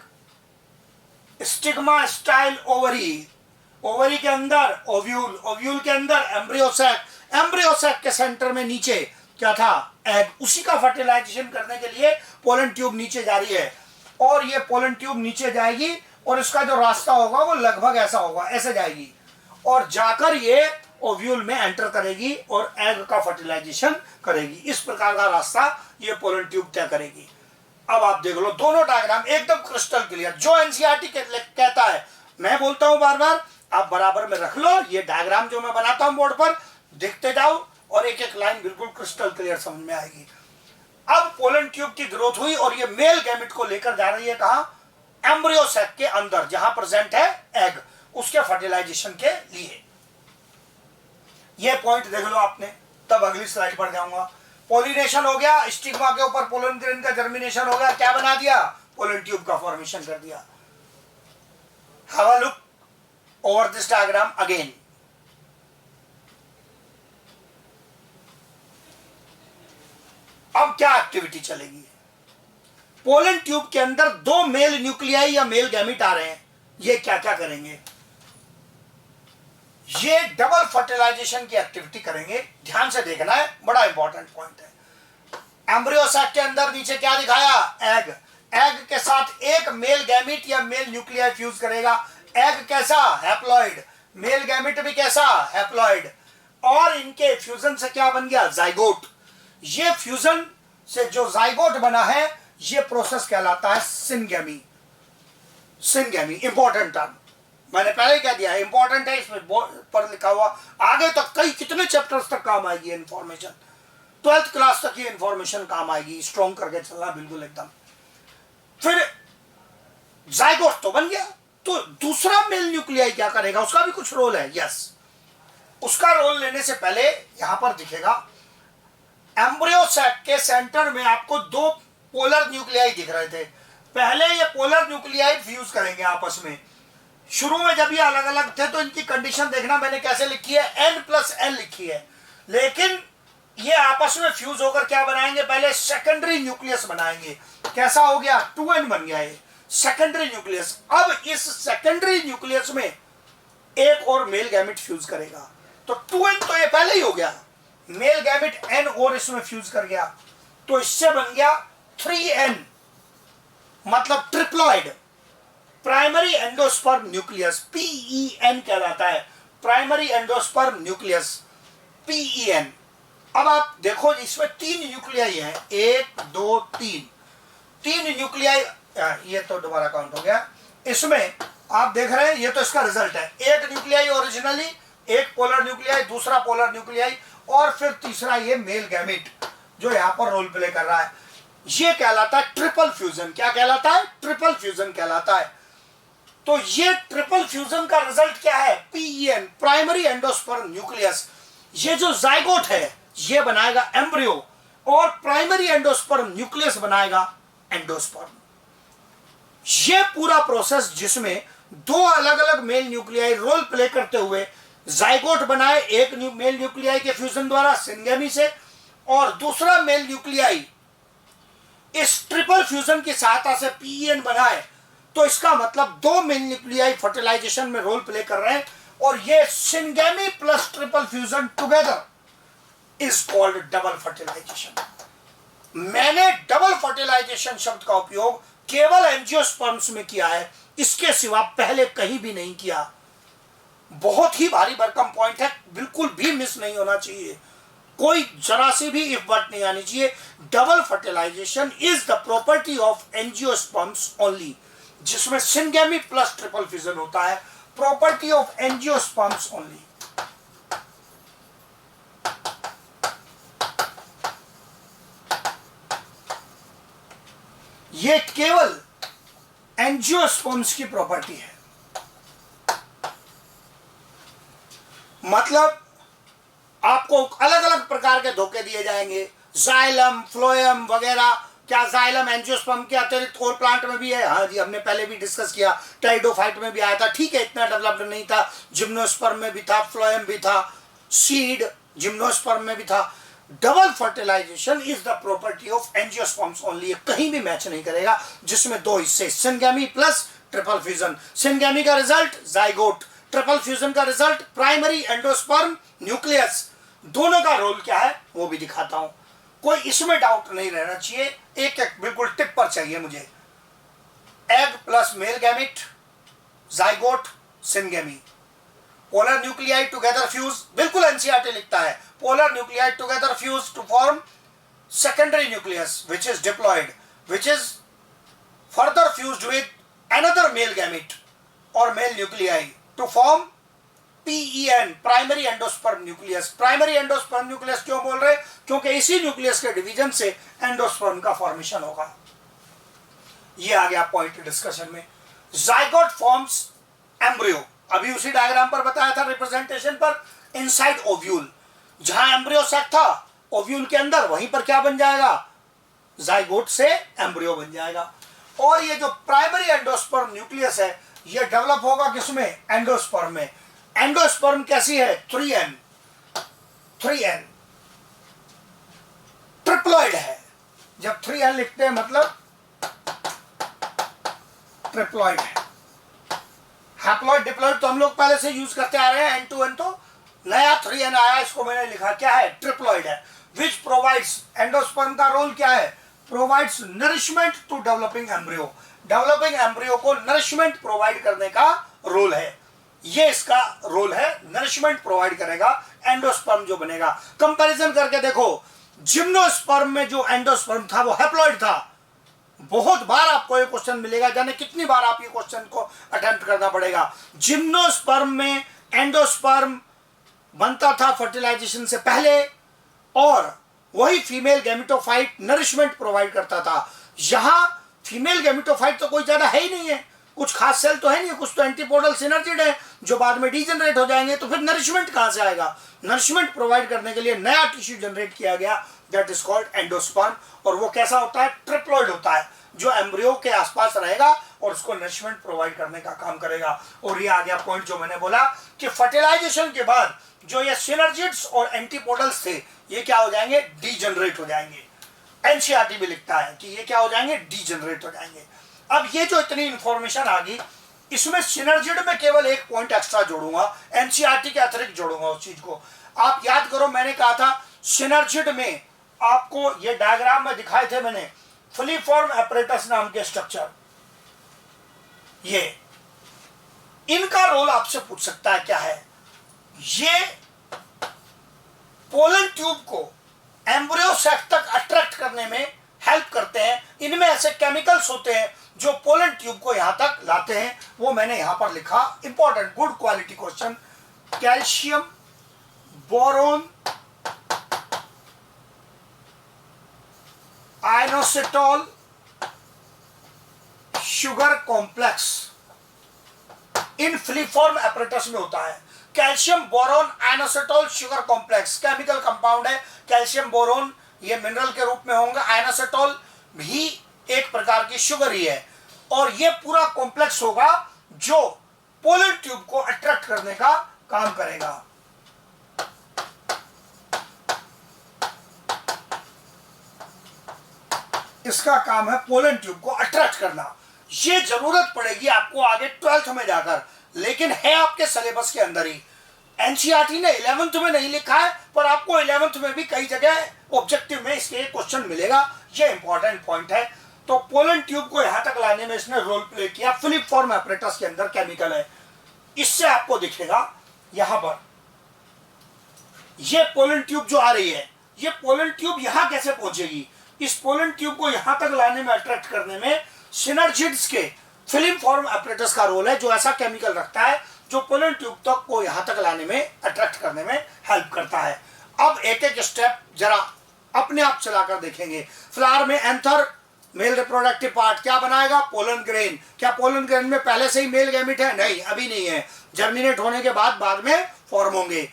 stigma, style, ovary, ovary के अंदर ओव्यूल, ओव्यूल के अंदर एम्ब्रियो सैक, एम्ब्रियो सैक के सेंटर में नीचे क्या था? एग। उसी का फर्टिलाइजेशन करने के लिए पोलन ट्यूब नीचे जा रही है और ये पोलन ट्यूब नीचे जाएगी और इसका जो रास्ता होगा वो लगभग ऐसा होगा, ऐसे जाएगी और जाकर ये ओव्यूल में एंटर करेगी और एग का फर्टिलाइजेशन करेगी। इस प्रकार का रास्ता ये पोलन ट्यूब तय करेगी। अब आप देख लो दोनों डायग्राम एकदम क्रिस्टल क्लियर, जो एनसीईआरटी कहता है मैं बोलता हूं बार बार, आप बराबर में रख लो। ये डायग्राम जो मैं बनाता हूं बोर्ड पर देखते जाओ और एक एक लाइन बिल्कुल क्रिस्टल क्लियर समझ में आएगी। अब पोलन ट्यूब की ग्रोथ हुई और ये मेल गैमेट को लेकर जा रही है कहां? एम्ब्रियो सैक के अंदर जहां प्रेजेंट है एग, उसके फर्टिलाइजेशन के लिए। ये पॉइंट देख लो आपने, तब अगली स्लाइड पर जाऊंगा। पॉलिनेशन हो गया, स्टिग्मा के ऊपर पोलन ग्रेन का जर्मिनेशन हो गया, क्या बना दिया? पोलन ट्यूब का फॉर्मेशन कर दिया। Have a look over this diagram again. अब क्या एक्टिविटी चलेगी? पोलन ट्यूब के अंदर दो मेल न्यूक्लियाई या मेल गैमेट आ रहे हैं, ये क्या क्या करेंगे? ये डबल फर्टिलाइजेशन की एक्टिविटी करेंगे। ध्यान से देखना है, बड़ा इंपॉर्टेंट पॉइंट है। एम्ब्रियो सैक के अंदर नीचे क्या दिखाया? एग। एग के साथ एक मेल गैमेट या मेल न्यूक्लियाई फ्यूज करेगा। एग कैसा? हैप्लॉइड। मेल गैमेट भी कैसा? हैप्लॉइड। और इनके फ्यूजन से क्या बन गया? जाइगोट। ये फ्यूजन से जो जाइगोट बना है ये प्रोसेस कहलाता है सिनगेमी। सिनगेमी इंपॉर्टेंट टर्म, मैंने पहले ही कह दिया है, इंपॉर्टेंट है, इसमें पर लिखा हुआ आगे तक कई कितने चैप्टर्स तक काम आएगी इंफॉर्मेशन। 12th क्लास तक ये इंफॉर्मेशन काम आएगी, स्ट्रॉन्ग करके चलना बिल्कुल एकदम। फिर जाइगोट तो बन गया, तो दूसरा मेल न्यूक्लियाई क्या करेगा? उसका भी कुछ रोल है। यस, उसका रोल लेने से पहले यहां पर दिखेगा एम्ब्रियो सैक के सेंटर में आपको दो पोलर न्यूक्लियाई दिख रहे थे। पहले ये पोलर न्यूक्लियाई फ्यूज करेंगे आपस में। शुरू में जब ये अलग अलग थे तो इनकी कंडीशन देखना मैंने कैसे लिखी है, n+n लिखी है, लेकिन ये आपस में फ्यूज होकर क्या बनाएंगे? पहले सेकेंडरी न्यूक्लियस बनाएंगे। कैसा हो गया? 2n बन गया ये सेकेंडरी न्यूक्लियस। अब इस सेकेंडरी न्यूक्लियस में एक और मेल गैमेट फ्यूज करेगा, तो 2n तो ये पहले ही हो गया, मेल गैमेट n और इसमें फ्यूज कर गया, तो इससे बन गया 3n, मतलब triploid. Primary endosperm nucleus, PEN कहलाता है, प्राइमरी एंडोस्पर्म न्यूक्लियस, PEN। अब आप देखो इसमें 3 न्यूक्लियाई है, 1 2 3, 3 न्यूक्लियाई। ये तो दोबारा काउंट हो गया। इसमें आप देख रहे हैं ये तो इसका रिजल्ट है, एक न्यूक्लियाई ओरिजिनली, एक पोलर न्यूक्लियाई, दूसरा पोलर न्यूक्लियाई और फिर तीसरा ये मेल गैमेट जो यहां पर रोल प्ले कर रहा है। ये कहलाता है ट्रिपल फ्यूजन। क्या कहलाता है? ट्रिपल फ्यूजन कहलाता है। तो ये ट्रिपल फ्यूजन का रिजल्ट क्या है? PEN, primary endosperm nucleus. ये जो जाइगोट है ये बनाएगा एम्ब्रियो और प्राइमरी एंडोस्पर्म न्यूक्लियस बनाएगा एंडोस्पर्म। ये पूरा प्रोसेस जिसमें दो अलग अलग मेल न्यूक्लियाई रोल प्ले करते हुए जाइगोट बनाए, एक मेल न्यूक्लियाई के फ्यूजन द्वारा सिनगेमी से, और दूसरा मेल न्यूक्लियाई इस ट्रिपल फ्यूजन की सहायता से PEN बनाए, तो इसका मतलब दो मेल न्यूक्लियाई फर्टिलाइजेशन में रोल प्ले कर रहे हैं और ये syngamy plus triple fusion together is called double fertilisation. मैंने डबल फर्टिलाइजेशन शब्द का उपयोग केवल एंजियोस्पर्म्स में किया है, इसके सिवा पहले कहीं भी नहीं किया। बहुत ही भारी भरकम पॉइंट है, बिल्कुल भी मिस नहीं होना चाहिए, कोई जरा सी भी इफ बट नहीं आनी चाहिए। Double fertilisation is the property of angiosperms only, जिसमें सिनगेमी प्लस ट्रिपल फ्यूजन होता है, प्रॉपर्टी ऑफ एंजियोस्पर्म्स ओनली। ये केवल एंजियोस्पर्म्स की प्रॉपर्टी है। मतलब आपको अलग अलग प्रकार के धोखे दिए जाएंगे, जाइलम, फ्लोएम वगैरह। क्या जाइलम एंजियोस्पर्म के अतिरिक्त और प्लांट में भी है? हाँ जी, हमने पहले भी डिस्कस किया, टाइडोफाइट में भी आया था। ठीक है, इतना डेवलप्ड नहीं था। जिम्नोस्पर्म में भी था, फ्लोएम भी था, सीड जिम्नोस्पर्म में भी था। Double fertilisation is the property of angiosperms only. कहीं भी मैच नहीं करेगा, जिसमें दो हिस्से, syngamy plus triple fusion. Syngamy का रिजल्ट जाइगोट, ट्रिपल फ्यूजन का रिजल्ट प्राइमरी एंडोस्पर्म न्यूक्लियस। दोनों का रोल क्या है वो भी दिखाता हूं, कोई इसमें डाउट नहीं रहना चाहिए। एक एक बिल्कुल टिप पर चाहिए मुझे। Egg plus male gamete, zygote, syngamy. Polar nuclei together fuse, बिल्कुल एनसीईआरटी लिखता है, polar nuclei together fuse to form secondary nucleus which is diploid, which is further fused with another male gamete or male nuclei to form PEN, primary endosperm nucleus. Primary endosperm nucleus क्यों बोल रहे? क्योंकि इसी nucleus के division से endosperm का formation होगा। ये आ गया पॉइंट डिस्कशन में। जाइगोट फॉर्म्स एम्ब्रियो, अभी उसी डायग्राम पर बताया था रिप्रेजेंटेशन पर, इनसाइड ओव्यूल। जहां एम्ब्रियो सेट था ओव्यूल के अंदर, वहीं पर क्या बन जाएगा? जाइगोट से एम्ब्रियो बन जाएगा। और ये जो प्राइमरी एंडोस्पर्म न्यूक्लियस है, ये डेवलप होगा किसमें? एंडोस्पर्म में। एंडोस्पर्म कैसी है? 3n, 3n ट्रिप्लॉइड है। जब 3n लिखते हैं मतलब ट्रिप्लॉइड है। हैप्लॉइड डिप्लॉइड तो हम लोग पहले से यूज करते आ रहे हैं, N2N तो नया 3n आया, इसको मैंने लिखा, क्या है? ट्रिप्लॉइड है। विच प्रोवाइड्स, एंडोस्पर्म का रोल क्या है? Provides nourishment to developing embryo. Developing embryo को नरिशमेंट प्रोवाइड करने का रोल है। ये इसका रोल है, नरिशमेंट प्रोवाइड करेगा एंडोस्पर्म जो बनेगा। कंपैरिजन करके देखो, जिम्नोस्पर्म में जो एंडोस्पर्म था वो हैप्लॉइड था। बहुत बार आपको ये क्वेश्चन मिलेगा, जाने कितनी बार आप ये क्वेश्चन को अटेम्प्ट करना पड़ेगा। जिम्नोस्पर्म में एंडोस्पर्म बनता था फर्टिलाइजेशन से पहले, और वही फीमेल गैमेटोफाइट नरिशमेंट प्रोवाइड करता था। यहां फीमेल गैमेटोफाइट तो कोई ज्यादा है ही नहीं है, कुछ खास सेल तो है नहीं, कुछ तो एंटीपोडल सिनर्जिड है जो बाद में डीजनरेट हो जाएंगे। तो फिर नरिशमेंट कहां से आएगा? नरिशमेंट प्रोवाइड करने के लिए नया टिश्यू जनरेट किया गया, दैट इज कॉल्ड एंडोस्पर्म। और वो कैसा होता है? ट्रिप्लॉइड होता है, जो एम्ब्रियो के आसपास रहेगा और उसको नरिशमेंट प्रोवाइड करने का काम करेगा। और ये आ गया पॉइंट जो मैंने बोला कि फर्टिलाइजेशन के बाद जो ये सिनर्जिड्स और एंटीपोडल्स थे, ये क्या हो जाएंगे? डीजनरेट हो जाएंगे। एनसीईआरटी भी लिखता है कि ये क्या हो जाएंगे? डीजनरेट हो जाएंगे। अब ये जो इतनी इंफॉर्मेशन आ गई, इसमें सिनर्जिड में केवल एक पॉइंट एक्स्ट्रा जोड़ूंगा, एनसीईआरटी के अतिरिक्त जोड़ूंगा उस चीज को। आप याद करो, मैंने कहा था सिनर्जिड में आपको ये डायग्राम में दिखाए थे मैंने, फिलीफॉर्म एपरेटस नाम के स्ट्रक्चर। ये इनका रोल आपसे पूछ सकता है क्या है? ये पोलन ट्यूब को एम्ब्रियो सैक तक अट्रैक्ट करने में हेल्प करते हैं। इनमें ऐसे केमिकल्स होते हैं जो पोलन ट्यूब को यहां तक लाते हैं, वो मैंने यहां पर लिखा। Important, good quality question. Calcium, boron, inositol, sugar complex, इन फिलीफॉर्म एपरेटस में होता है। Calcium, boron, inositol, sugar complex chemical compound है। कैल्शियम, बोरोन ये मिनरल के रूप में होंगे, आयनोसिटॉल भी एक प्रकार की शुगर ही है। और ये पूरा कॉम्प्लेक्स होगा जो पोलन ट्यूब को अट्रैक्ट करने का काम करेगा। इसका काम है पोलन ट्यूब को अट्रैक्ट करना। ये जरूरत पड़ेगी आपको आगे 12th में जाकर, लेकिन है आपके सिलेबस के अंदर ही। एनसीईआरटी ने 11th में नहीं लिखा है, पर आपको 11th में भी कई जगह ऑब्जेक्टिव में इसके क्वेश्चन मिलेगा। ये इंपॉर्टेंट पॉइंट है। तो पोलन ट्यूब को यहां तक लाने में इसने रोल प्ले किया। फिलीफॉर्म एपरेटस के अंदर केमिकल है, इससे आपको दिखेगा यहां पर ये पोलन ट्यूब जो आ रही है, ये पोलन ट्यूब यहां कैसे पहुंचेगी? इस पोलन ट्यूब को यहां तक लाने में, अट्रैक्ट करने में सिनर्जिड्स के फिलीफॉर्म एपरेटस का रोल है, जो ऐसा केमिकल रखता है जो पोलन ट्यूब तक को यहां तक लाने में, अट्रैक्ट करने में हेल्प करता है। अब एक एक स्टेप जरा अपने आप चलाकर देखेंगे। फ्लावर में एंथर, मेल रिप्रोडक्टिव पार्ट, क्या बनाएगा? Pollen grain. क्या पोलन ग्रेन में पहले से ही मेल गैमेट है? नहीं, अभी नहीं है। जर्मिनेट होने के बाद में फॉर्म होंगे।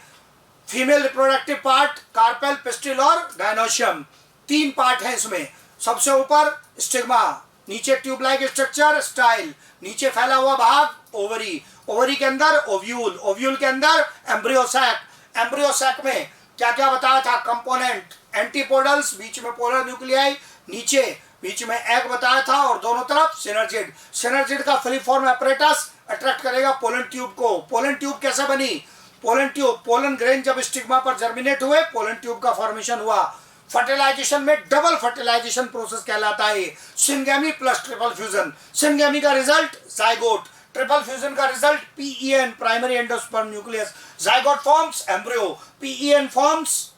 Female reproductive part carpel, pistil और गायनोशियम, 3 पार्ट हैं इसमें। सबसे ऊपर स्टिग्मा, नीचे ट्यूब लाइक स्ट्रक्चर स्टाइल, नीचे फैला हुआ भाग ओवरी, ओवरी के अंदर ओव्यूल, ओव्यूल के अंदर एम्ब्रियोसैक, एम्ब्रियोसैक में क्या क्या बताया था कंपोनेंट, एंटीपोडल्स, बीच में पोलर न्यूक्लियाई, नीचे बीच में एग बताया था और दोनों तरफ सिनर्जिड, सिनर्जिड का फिलीफॉर्म एपरेटस अट्रैक्ट करेगा पोलन ट्यूब को। पोलन ट्यूब कैसे बनी? पोलन ट्यूब, पोलन ग्रेन जब स्टिग्मा पर जर्मिनेट हुए पोलन ट्यूब का फॉर्मेशन हुआ। फर्टिलाइजेशन में डबल फर्टिलाइजेशन प्रोसेस कहलाता है, syngamy plus triple fusion. Syngamy का रिजल्ट जाइगोट, ट्रिपल फ्यूजन का result PEN, primary endosperm nucleus. Zygote forms embryo, PEN forms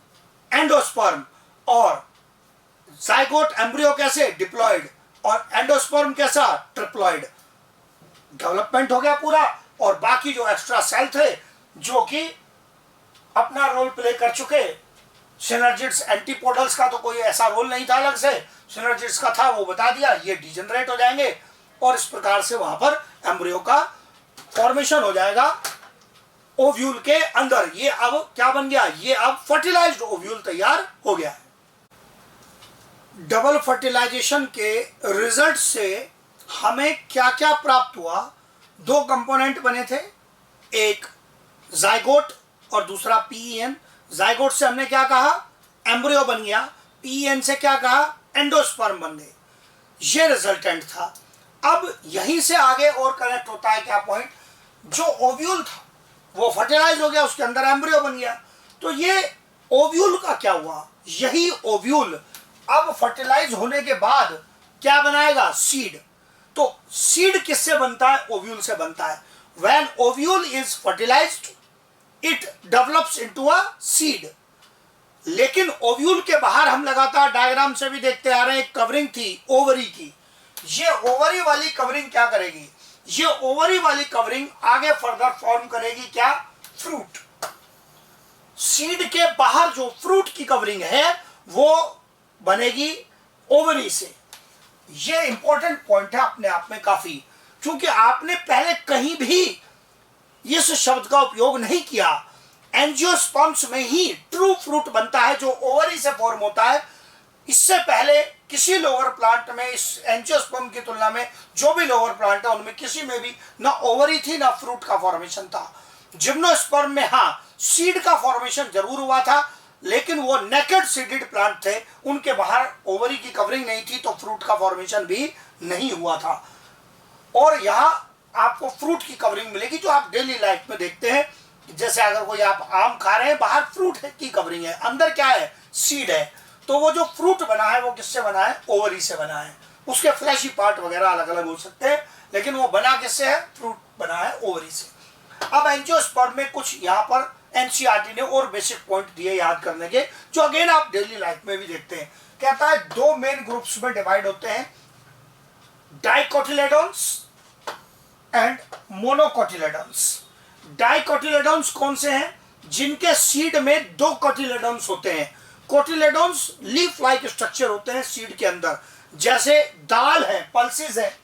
endosperm, और जाइगोट एम्ब्रियो कैसे? डिप्लॉयड, और एंडोस्पर्म कैसा? ट्रिप्लॉयड। डेवलपमेंट हो गया पूरा, और बाकी जो एक्स्ट्रा सेल थे जो कि अपना रोल प्ले कर चुके, सिनर्जिड्स, एंटीपोडल्स का तो कोई ऐसा रोल नहीं था अलग से, सिनर्जिड्स का था वो बता दिया, ये डिजेनरेट हो जाएंगे और इस प्रकार से वहां पर एम्ब्रियो का फॉर्मेशन हो जाएगा ओव्यूल के अंदर। ये अब क्या बन गया? ये अब फर्टिलाइज्ड ओव्यूल तैयार हो गया है। डबल फर्टिलाइजेशन के रिजल्ट से हमें क्या क्या प्राप्त हुआ? 2 कंपोनेंट बने थे, एक जाइगोट और दूसरा पीईएन। जाइगोट से हमने क्या कहा? एम्ब्रियो बन गया। पीईएन से क्या कहा? एंडोस्पर्म बन गए। ये रिजल्टेंट था। अब यहीं से आगे और कनेक्ट होता है क्या पॉइंट? जो ओव्यूल था वो फर्टिलाइज हो गया, उसके अंदर एम्ब्रियो बन गया। तो ये ओव्यूल का क्या हुआ? यही ओव्यूल अब फर्टिलाइज होने के बाद क्या बनाएगा? सीड। तो सीड किससे बनता है? ओव्यूल से बनता है। When ovule is fertilized, it develops into a seed. लेकिन ओव्यूल के बाहर हम लगातार डायग्राम से भी देखते आ रहे हैं, एक कवरिंग थी ओवरी की। ये ओवरी वाली कवरिंग क्या करेगी? ये ओवरी वाली कवरिंग आगे फर्दर फॉर्म करेगी क्या? फ्रूट। सीड के बाहर जो फ्रूट की कवरिंग है वो बनेगी ओवरी से। ये इंपॉर्टेंट पॉइंट है अपने आप में काफी, क्योंकि आपने पहले कहीं भी इस शब्द का उपयोग नहीं किया। एंजियोस्पर्म्स में ही ट्रू फ्रूट बनता है जो ओवरी से फॉर्म होता है। इससे पहले किसी लोअर प्लांट में, इस एंजियोस्पर्म की तुलना में जो भी लोअर प्लांट है उनमें किसी में भी ना ओवरी थी ना फ्रूट का फॉर्मेशन था। जिम्नोस्पर्म में हाँ सीड का फॉर्मेशन जरूर हुआ था, लेकिन वो नेकेड सीडेड प्लांट थे, उनके बाहर ओवरी की कवरिंग नहीं थी, तो फ्रूट का फॉर्मेशन भी नहीं हुआ था। और यहाँ आपको फ्रूट की कवरिंग मिलेगी जो आप डेली लाइफ में देखते हैं। जैसे अगर कोई आप आम खा रहे हैं, बाहर फ्रूट की कवरिंग है, अंदर क्या है? सीड है। तो वो जो फ्रूट बना है वो किससे बना है? ओवरी से बना है। उसके फ्लैशी पार्ट वगैरह अलग अलग हो सकते हैं, लेकिन वो बना किससे है? फ्रूट बना है ओवरी से। अब एंजियोस्पर्म में कुछ यहाँ पर एनसीईआरटी ने और बेसिक पॉइंट दिए याद करने के, जो अगेन आप डेली लाइफ में भी देखते हैं। कहता है 2 मेन ग्रुप्स में डिवाइड होते हैं, डाइकोटिलेडोन्स एंड मोनोकोटिलेडोन्स। डाइकोटिलेडोन्स कौन से हैं? जिनके सीड में 2 कोटिलेडोन्स होते हैं। कोटिलेडोन्स लीफ लाइक स्ट्रक्चर होते हैं सीड के अंदर, जैसे दाल है, पल्सेस है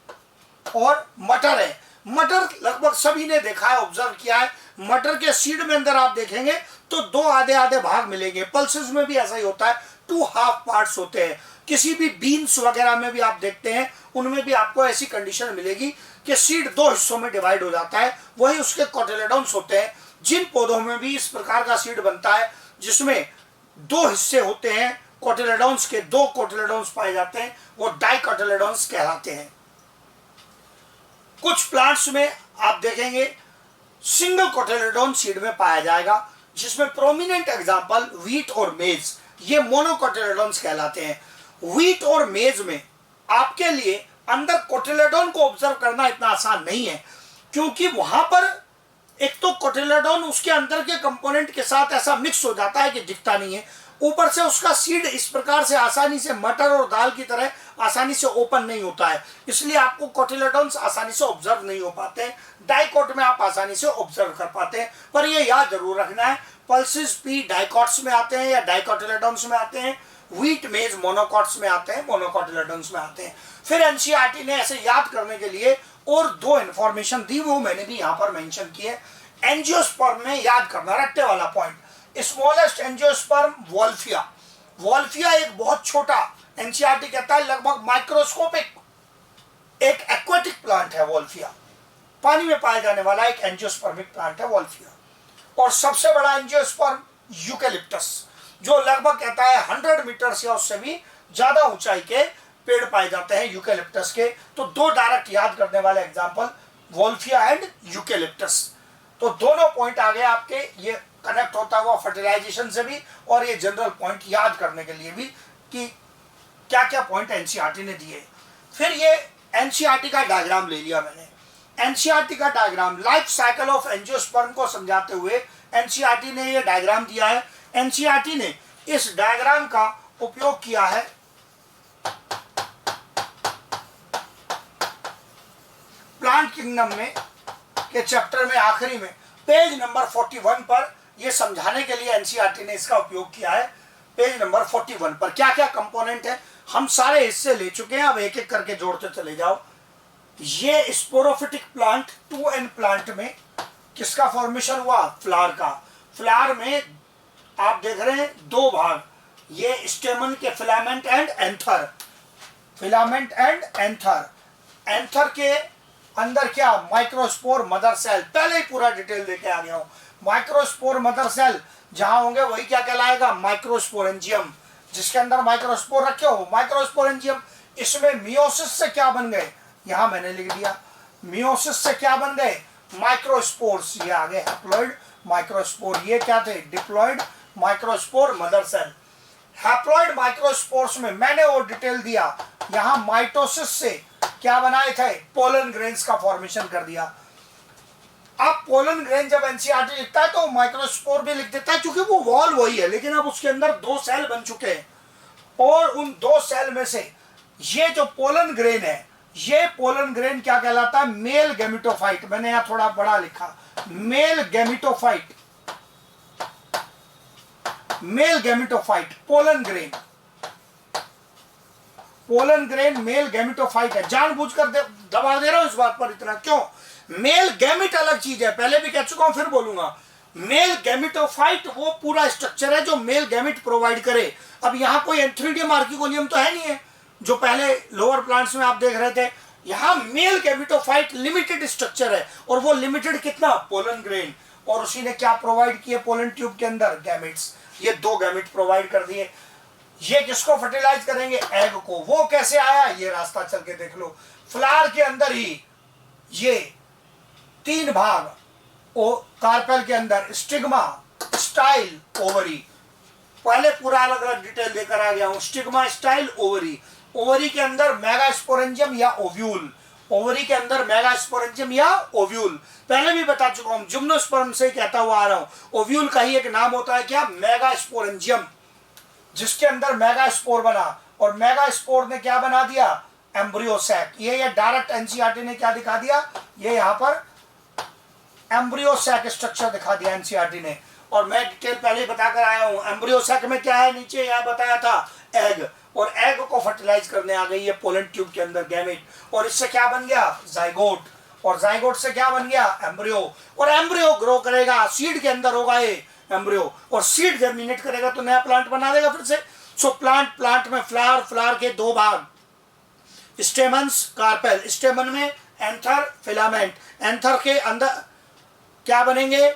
और मटर है। मटर लगभग सभी ने देखा है, ऑब्जर्व किया है। मटर के सीड में अंदर आप देखेंगे तो 2 आधे आधे भाग मिलेंगे। पल्सेस में भी ऐसा ही होता है, 2 हाफ पार्ट्स होते हैं। किसी भी बीन्स वगैरह में भी आप देखते हैं, उनमें भी आपको ऐसी कंडीशन मिलेगी कि सीड 2 हिस्सों में डिवाइड हो जाता है, वही उसके कोटिलेडोन्स होते हैं। जिन पौधों में भी इस प्रकार का सीड बनता है जिसमें 2 हिस्से होते हैं, कोटिलेडोन्स के 2 कोटिलेडोन्स पाए जाते हैं, वो डाइकोटिलेडोन्स कहलाते हैं। कुछ प्लांट्स में आप देखेंगे सिंगल कोटिलेडोन सीड में पाया जाएगा, जिसमें प्रोमिनेंट एग्जांपल व्हीट और मेज, ये मोनोकोटिलेडोन्स कहलाते हैं। व्हीट और मेज में आपके लिए अंदर कोटिलेडोन को ऑब्जर्व करना इतना आसान नहीं है, क्योंकि वहां पर एक तो कोटिलेडोन उसके अंदर के कंपोनेंट के साथ ऐसा मिक्स हो जाता है कि दिखता नहीं है, ऊपर से उसका सीड इस प्रकार से आसानी से मटर और दाल की तरह आसानी से ओपन नहीं होता है, इसलिए आपको कोटिलेडोन्स आसानी से ऑब्जर्व नहीं हो पाते हैं। डाइकोट में आप आसानी से ऑब्जर्व कर पाते हैं, पर ये याद जरूर रखना है, पल्सेस भी डाइकोट्स में आते हैं या डाइकोटिलेडोन्स में आते हैं, व्हीट मेज मोनोकोट्स में आते हैं, मोनोकोटिलेडोन्स में आते हैं। फिर एनसीईआरटी ने ऐसे याद करने के लिए और 2 इंफॉर्मेशन दी, वो मैंने भी यहाँ पर मेंशन की है। एंजियोस्पर्म में याद करना, रट्टे वाला point, smallest angiosperm Wolffia. Wolffia एक बहुत छोटा, एनसीईआरटी कहता है लगभग माइक्रोस्कोपिक, एक एक्वाटिक प्लांट है वॉल्फिया, पानी में पाया जाने वाला एक एंजियोस्पर्मिक प्लांट है वॉल्फिया। और सबसे बड़ा एंजियोस्पर्म यूकेलिप्टस, जो लगभग कहता है 100 मीटर या उससे भी ज्यादा ऊंचाई के पेड़ पाए जाते हैं यूकेलिप्टस के। तो दो डायरेक्ट याद करने वाले एग्जांपल, वॉल्फिया एंड यूकेलिप्टस। तो दोनों पॉइंट आ गए आपके, ये कनेक्ट होता हुआ फर्टिलाइजेशन से भी और ये जनरल पॉइंट याद करने के लिए भी कि क्या क्या पॉइंट एनसीईआरटी ने दिए। फिर ये एनसीईआरटी का डायग्राम ले लिया मैंने। एनसीईआरटी का diagram life cycle of angiosperm को समझाते हुए एनसीईआरटी ने ये डायग्राम दिया है। एनसीईआरटी ने इस डायग्राम का उपयोग किया है प्लांट किंगडम में के चैप्टर में आखिरी में पेज नंबर 41 पर यह समझाने के लिए एनसीईआरटी ने इसका उपयोग किया है। पेज नंबर 41 पर क्या क्या कंपोनेंट है हम सारे हिस्से ले चुके हैं, अब एक एक करके जोड़ते चले जाओ। ये स्पोरोफिटिक प्लांट 2N प्लांट में किसका फॉर्मेशन हुआ, फ्लावर का। फ्लावर में आप देख रहे हैं दो भाग, ये स्टेमन के filament and anther, filament and anther. Anther के अंदर क्या, माइक्रोस्पोर मदर सेल, पहले ही पूरा डिटेल लेके आ गया हूं। माइक्रोस्पोर मदर सेल जहां होंगे वही क्या कहलाएगा, माइक्रोस्पोरेंजियम। जिसके अंदर माइक्रोस्पोर रखे हो माइक्रोस्पोरेंजियम। इसमें मियोसिस से क्या बन गए, यहां मैंने लिख दिया, मियोसिस से क्या बन गए, माइक्रोस्पोर्स। ये आ गए हैप्लॉइड माइक्रोस्पोर, ये क्या थे, diploid microspore mother cell. Haploid microspores में मैंने वो डिटेल दिया, यहां माइटोसिस से क्या बनाए थे, पोलन ग्रेन्स का फॉर्मेशन कर दिया। अब पोलन ग्रेन जब एनसीईआरटी लिखता है तो माइक्रोस्पोर भी लिख देता है, क्योंकि वो वॉल वही है, लेकिन अब उसके अंदर दो सेल बन चुके हैं। और उन दो सेल में से ये जो पोलन ग्रेन है, ये पोलन ग्रेन क्या कहलाता है, मेल गैमेटोफाइट। मैंने यहां थोड़ा बड़ा लिखा, male gametophyte, male gametophyte pollen grain. Pollen grain male gametophyte है। जानबूझकर दबा दे रहा हूं इस बात पर इतना, क्यों, मेल गैमेट अलग चीज है, पहले भी कह चुका हूं फिर बोलूंगा। मेल गैमेटोफाइट वो पूरा स्ट्रक्चर है जो मेल गैमेट प्रोवाइड करे। अब यहां कोई एंथ्रीडियम आर्किगोनियम तो है नहीं है, जो पहले लोअर प्लांट्स में आप देख रहे थे। यहां मेल गैमेटोफाइट लिमिटेड स्ट्रक्चर है, और वो लिमिटेड कितना, पोलन ग्रेन। और उसी ने क्या प्रोवाइड किए पोलन ट्यूब के अंदर, गैमेट्स। ये दो गैमेट प्रोवाइड कर दिए। ये किसको फर्टिलाइज करेंगे, एग को। वो कैसे आया, ये रास्ता चल के देख लो। फ्लावर के अंदर ही ये तीन भाग, कार्पेल के अंदर स्टिग्मा, स्टाइल, ओवरी। पहले पूरा अलग अलग डिटेल देकर आ गया हूं, स्टिग्मा, स्टाइल, ओवरी। ओवरी के अंदर मेगास्पोरेंजियम या ओव्यूल, ओवरी के अंदर मेगास्पोरेंजियम या ओव्यूल। पहले भी बता चुका हूं, जिम्नोस्पर्म से कहता हुआ आ रहा हूं। ओव्यूल का ही एक नाम होता है क्या, मेगास्पोरेंजियम, जिसके अंदर मेगास्पोर बना। और मेगास्पोर ने क्या बना दिया, एम्ब्रियो सैक। ये डायरेक्ट एनसीईआरटी ने क्या दिखा दिया, ये यहां पर एम्ब्रियो सैक स्ट्रक्चर दिखा दिया एनसीईआरटी ने। और मैं डिटेल पहले ही बताकर आया हूं, एम्ब्रियो सैक में क्या है, नीचे यहां बताया था एग, और एग को फर्टिलाइज करने आ गई है पोलन ट्यूब के अंदर गैमेट। और इससे क्या बन गया, जाइगोट। और जाइगोट से क्या बन गया, एम्ब्रियो। और एम्ब्रियो ग्रो करेगा, सीड के अंदर होगा ये एम्ब्रियो, और सीड जर्मिनेट करेगा तो नया प्लांट बना देगा फिर से। सो प्लांट में फ्लावर, फ्लावर के दो भाग, स्टेमन्स, कार्पेल। स्टेमन में एंथर, फिलामेंट। एंथर के अंदर क्या बनेंगे,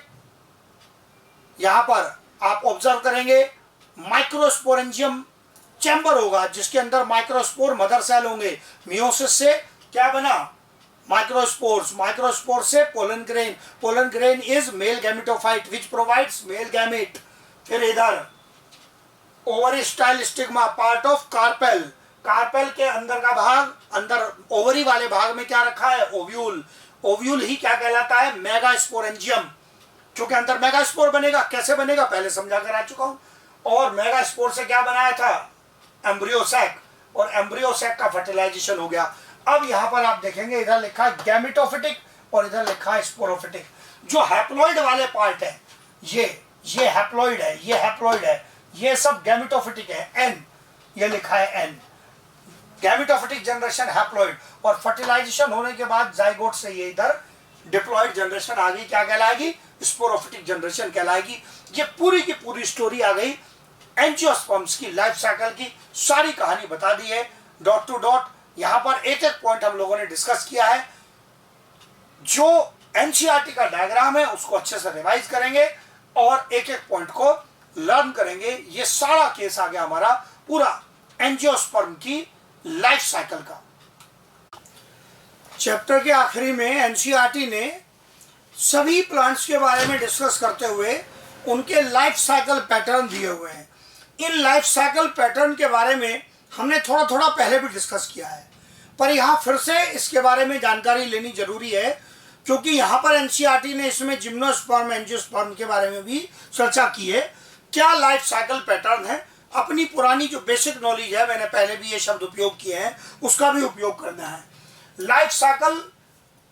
यहां पर आप ऑब्जर्व करेंगे माइक्रोस्पोरेंजियम चैम्बर होगा, जिसके अंदर माइक्रोस्पोर मदर सेल होंगे। मियोसिस से क्या बना, माइक्रोस्पोर्स, माइक्रोस्पोर से pollen grain. Pollen grain is male gametophyte which provides male gamete. फिर इधर ovary style stigma, part of carpel. Carpel के अंदर का भाग, अंदर ओवरी वाले भाग में क्या रखा है, ओव्यूल। ओव्यूल ही क्या कहलाता है, मेगास्पोरेंजियम, क्योंकि अंदर मेगास्पोर बनेगा। कैसे बनेगा पहले समझा कर आ चुका हूं। और मेगास्पोर से क्या बनाया था, एम्ब्रियो सैक, और एम्ब्रियो सैक का फर्टिलाइजेशन हो गया। अब यहां पर आप देखेंगे इधर लिखा है गैमेटोफिटिक और इधर लिखा है स्पोरोफिटिक। जो हैप्लॉइड वाले पार्ट है, ये हैप्लॉइड है, ये हैप्लॉइड है, ये सब गैमेटोफिटिक है। एन, ये लिखा है एन, गैमेटोफिटिक जनरेशन हैप्लॉइड। और फर्टिलाइजेशन होने के बाद जाइगोट से ये इधर डिप्लॉइड जनरेशन आ गई, क्या कहलाएगी, स्पोरोफिटिक जनरेशन कहलाएगी। ये पूरी की पूरी स्टोरी आ गई, एंजियोस्पर्म्स की लाइफ साइकिल की सारी कहानी बता दी है डॉट टू डॉट। यहाँ पर एक एक पॉइंट हम लोगों ने डिस्कस किया है। जो एनसीईआरटी का डायग्राम है उसको अच्छे से रिवाइज करेंगे और एक एक पॉइंट को लर्न करेंगे। ये सारा केस आ गया हमारा पूरा एंजियोस्पर्म की लाइफ साइकिल का। चैप्टर के आखिरी में एनसीईआरटी ने सभी प्लांट्स के बारे में डिस्कस करते हुए उनके लाइफ साइकिल पैटर्न दिए हुए हैं। इन लाइफ साइकिल पैटर्न के बारे में हमने थोड़ा थोड़ा पहले भी डिस्कस किया है, पर यहाँ फिर से इसके बारे में जानकारी लेनी जरूरी है, क्योंकि यहाँ पर एनसीईआरटी ने इसमें जिम्नोस्पर्म एंजियोस्पर्म के बारे में भी चर्चा की है। क्या लाइफ साइकिल पैटर्न है, अपनी पुरानी जो बेसिक नॉलेज है, मैंने पहले भी ये शब्द उपयोग किए हैं, उसका भी उपयोग करना है। Life cycle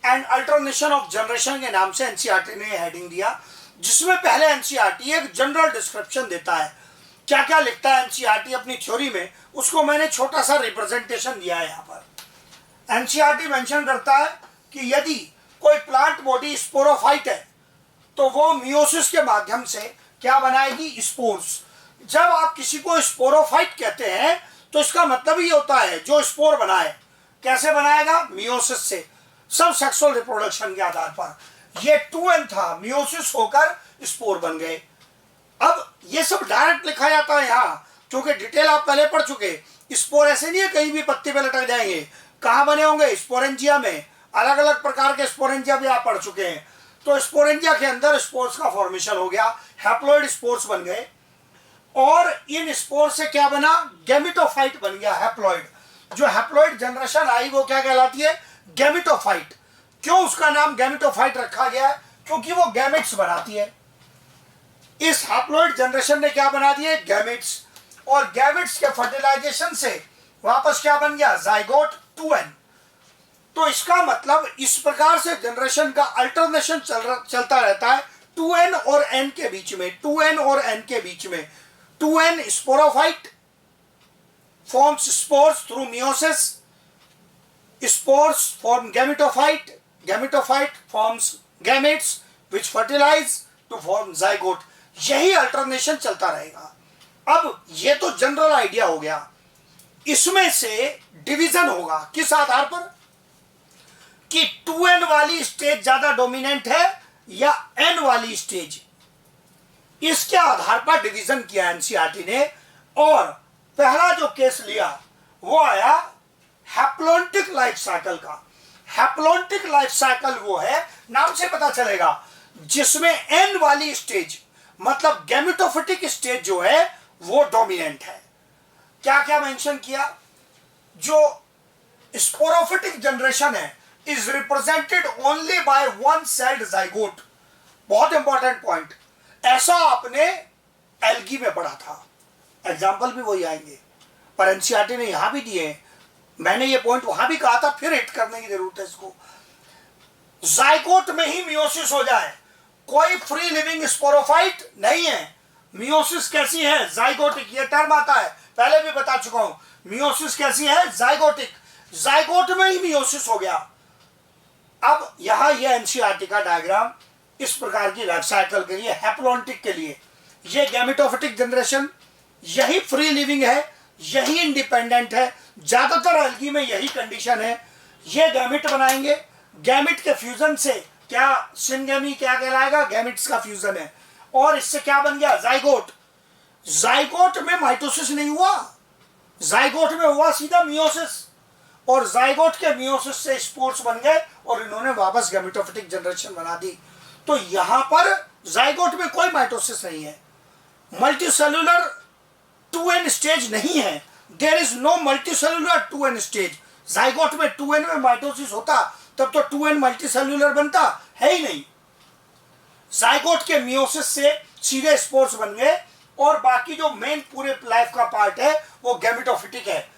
and alternation of generation के नाम से एनसीईआरटी ने हेडिंग दिया, जिसमें पहले एनसीईआरटी एक जनरल डिस्क्रिप्शन देता है। क्या क्या लिखता है एनसीईआरटी अपनी थ्योरी में, उसको मैंने छोटा सा रिप्रेजेंटेशन दिया है। यहाँ पर एनसीईआरटी मेंशन करता है कि यदि कोई प्लांट बॉडी स्पोरोफाइट है तो वो मियोसिस के माध्यम से क्या बनाएगी, स्पोर्स। जब आप किसी को स्पोरोफाइट कहते हैं तो इसका मतलब ही होता है जो स्पोर बनाए। कैसे बनाएगा, मियोसिस से, सब सेक्सुअल रिप्रोडक्शन के आधार पर। ये 2n था, मियोसिस होकर स्पोर बन गए। अब ये सब डायरेक्ट लिखा जाता है यहाँ, क्योंकि डिटेल आप पहले पढ़ चुके। स्पोर ऐसे नहीं है कहीं भी पत्ती पे लटक जाएंगे, कहाँ बने होंगे, स्पोरेंजिया में। अलग अलग प्रकार के स्पोरेंजिया भी आप पढ़ चुके हैं। तो स्पोरेंजिया के अंदर स्पोर्स का फॉर्मेशन हो गया, हैप्लॉइड स्पोर्स बन गए, और इन स्पोर से क्या बना, गैमेटोफाइट बन गया, हैप्लॉइड। जो हैप्लॉइड जनरेशन आई वो क्या कहलाती है, गैमेटोफाइट। क्यों उसका नाम गैमेटोफाइट रखा गया है, क्योंकि वो गैमेट्स बनाती है। इस हैप्लॉइड जनरेशन ने क्या बना दिए, गैमेट्स, और गैमेट्स के फर्टिलाइजेशन से वापस क्या बन गया, जाइगोट 2n। तो इसका मतलब इस प्रकार से जनरेशन का अल्टरनेशन चलता रहता है 2n और n के बीच में, 2n और n के बीच में। 2n sporophyte forms spores through meiosis, spores form gametophyte, gametophyte forms gametes which fertilize to form zygote। यही अल्टरनेशन चलता रहेगा। अब ये तो जनरल आइडिया हो गया। इसमें से डिवीजन होगा किस आधार पर, कि 2n वाली स्टेज ज्यादा डोमिनेंट है या n वाली स्टेज। इसके आधार पर डिवीजन किया एनसीईआरटी ने, और पहला जो केस लिया वो आया हैप्लॉन्टिक लाइफ साइकिल का। हैप्लॉन्टिक लाइफ साइकिल वो है, नाम से पता चलेगा, जिसमें n वाली स्टेज मतलब गैमेटोफिटिक स्टेज जो है वो डोमिनेंट है। क्या क्या मेंशन किया, जो स्पोरोफिटिक जनरेशन है is represented only by one sailed zygote. बहुत इंपॉर्टेंट पॉइंट, ऐसा आपने एल्गी में पढ़ा था, एग्जाम्पल भी वही आएंगे, पर एनसीईआरटी ने यहां भी दिए। मैंने ये पॉइंट वहां भी कहा था, फिर हिट करने की जरूरत है इसको। जाइगोट में ही मियोसिस हो जाए, कोई फ्री लिविंग स्पोरोफाइट नहीं है। मियोसिस कैसी है, जाइगोटिक, ये टर्म आता है, पहले भी बता चुका हूं। मियोसिस कैसी है, जाइगोटिक, जाइगोट में ही मियोसिस हो गया। अब यहां ये एनसीईआरटी का डायग्राम इस प्रकार की लाइफ साइकिल के लिए, हैप्लॉन्टिक के लिए, ये गैमेटोफिटिक जनरेशन, यही फ्री लिविंग है, यही इंडिपेंडेंट है। ज्यादातर एल्गी में यही कंडीशन है। ये गैमेट बनाएंगे, गैमेट के फ्यूजन से क्या, सिनगेमी क्या कहलाएगा, गैमेट्स का फ्यूजन है, और इससे क्या बन गया, जाइगोट। जाइगोट में माइटोसिस नहीं हुआ, जाइगोट में हुआ सीधा मियोसिस, और जाइगोट के मियोसिस से स्पोर्स बन गए और इन्होंने वापस गैमेटोफिटिक जनरेशन बना दी। तो यहां पर जाइगोट में कोई माइटोसिस नहीं है, मल्टीसेलुलर 2n स्टेज नहीं है। There is no multicellular 2n stage. Zygote में 2n में माइटोसिस होता तब तो 2n मल्टीसेलुलर बनता है ही नहीं। जाइगोट के मियोसिस से सीधे स्पोर्स बन गए, और बाकी जो मेन पूरे लाइफ का पार्ट है वो गैमेटोफिटिक है।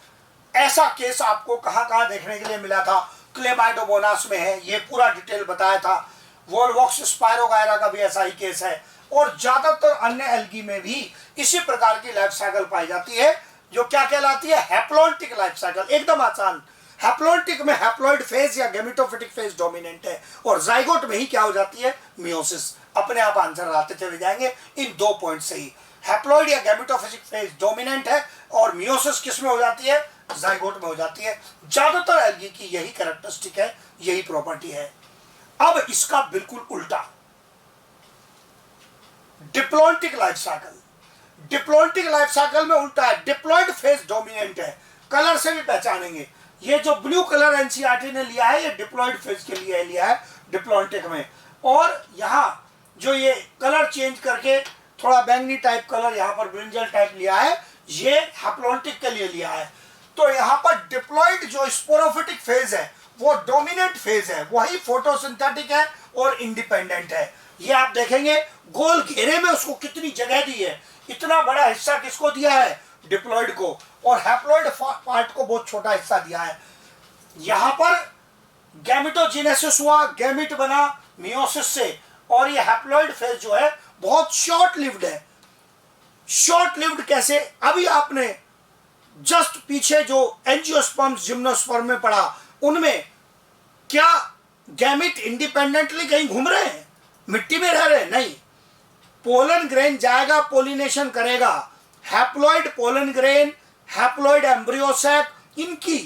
ऐसा केस आपको कहां कहां देखने के लिए मिला था, क्लेमाइडोमोनास में है, ये पूरा डिटेल बताया था। वोलवॉक्स स्पायरोगायरा का भी ऐसा ही केस है, और ज्यादातर अन्य एल्गी में भी इसी प्रकार की लाइफ साइकिल पाई जाती है, जो क्या कहलाती है, हैप्लॉन्टिक लाइफ साइकिल। एकदम आसान, हैप्लॉइडिक में हैप्लॉइड फेज या गैमेटोफिटिक फेज डोमिनेंट है, और जाइगोट में ही क्या हो जाती है, मियोसिस। अपने आप आंसर आते चले जाएंगे इन 2 पॉइंट से ही। हैप्लॉइड या गैमेटोफिटिक फेज डोमिनेंट है और मियोसिस किस में हो जाती है, जाइगोट में हो जाती है। ज्यादातर एल्गी की यही कैरेक्टरिस्टिक है, यही प्रॉपर्टी है। अब इसका बिल्कुल उल्टा, डिप्लॉइडिक लाइफ साइकिल। डिप्लॉइडिक लाइफ साइकिल में उल्टा है, डिप्लॉइड फेज डोमिनेंट है। कलर से भी पहचानेंगे, ये जो ब्लू कलर एनसीईआरटी ने लिया है ये डिप्लॉइड फेज के लिए लिया है डिप्लॉइडिक में, और यहाँ जो ये कलर चेंज करके थोड़ा बैंगनी टाइप कलर यहाँ पर ब्रिंजल टाइप लिया है, ये हैप्लॉइडिक के लिए लिया है। तो यहाँ पर डिप्लॉइड जो स्पोरोफिटिक फेज है वो डोमिनेंट फेज है, वही फोटोसिंथेटिक है और इंडिपेंडेंट है। ये आप देखेंगे गोल घेरे में उसको कितनी जगह दी है, इतना बड़ा हिस्सा किसको दिया है, डिप्लॉइड को, और हैप्लॉइड पार्ट को बहुत छोटा हिस्सा दिया है। यहां पर गैमेटोजेनेसिस हुआ, गैमेट बना मियोसिस से, और ये हैप्लॉइड फेज जो है बहुत शॉर्ट लिव्ड है। शॉर्ट लिव्ड कैसे, अभी आपने जस्ट पीछे जो एंजियोस्पर्म्स जिम्नोस्पर्म में पढ़ा, उनमें क्या गैमेट इंडिपेंडेंटली कहीं घूम रहे हैं, मिट्टी में रह रहे हैं, नहीं। पोलन ग्रेन जाएगा, पोलिनेशन करेगा। Haploid pollen grain, haploid embryo sac, इनकी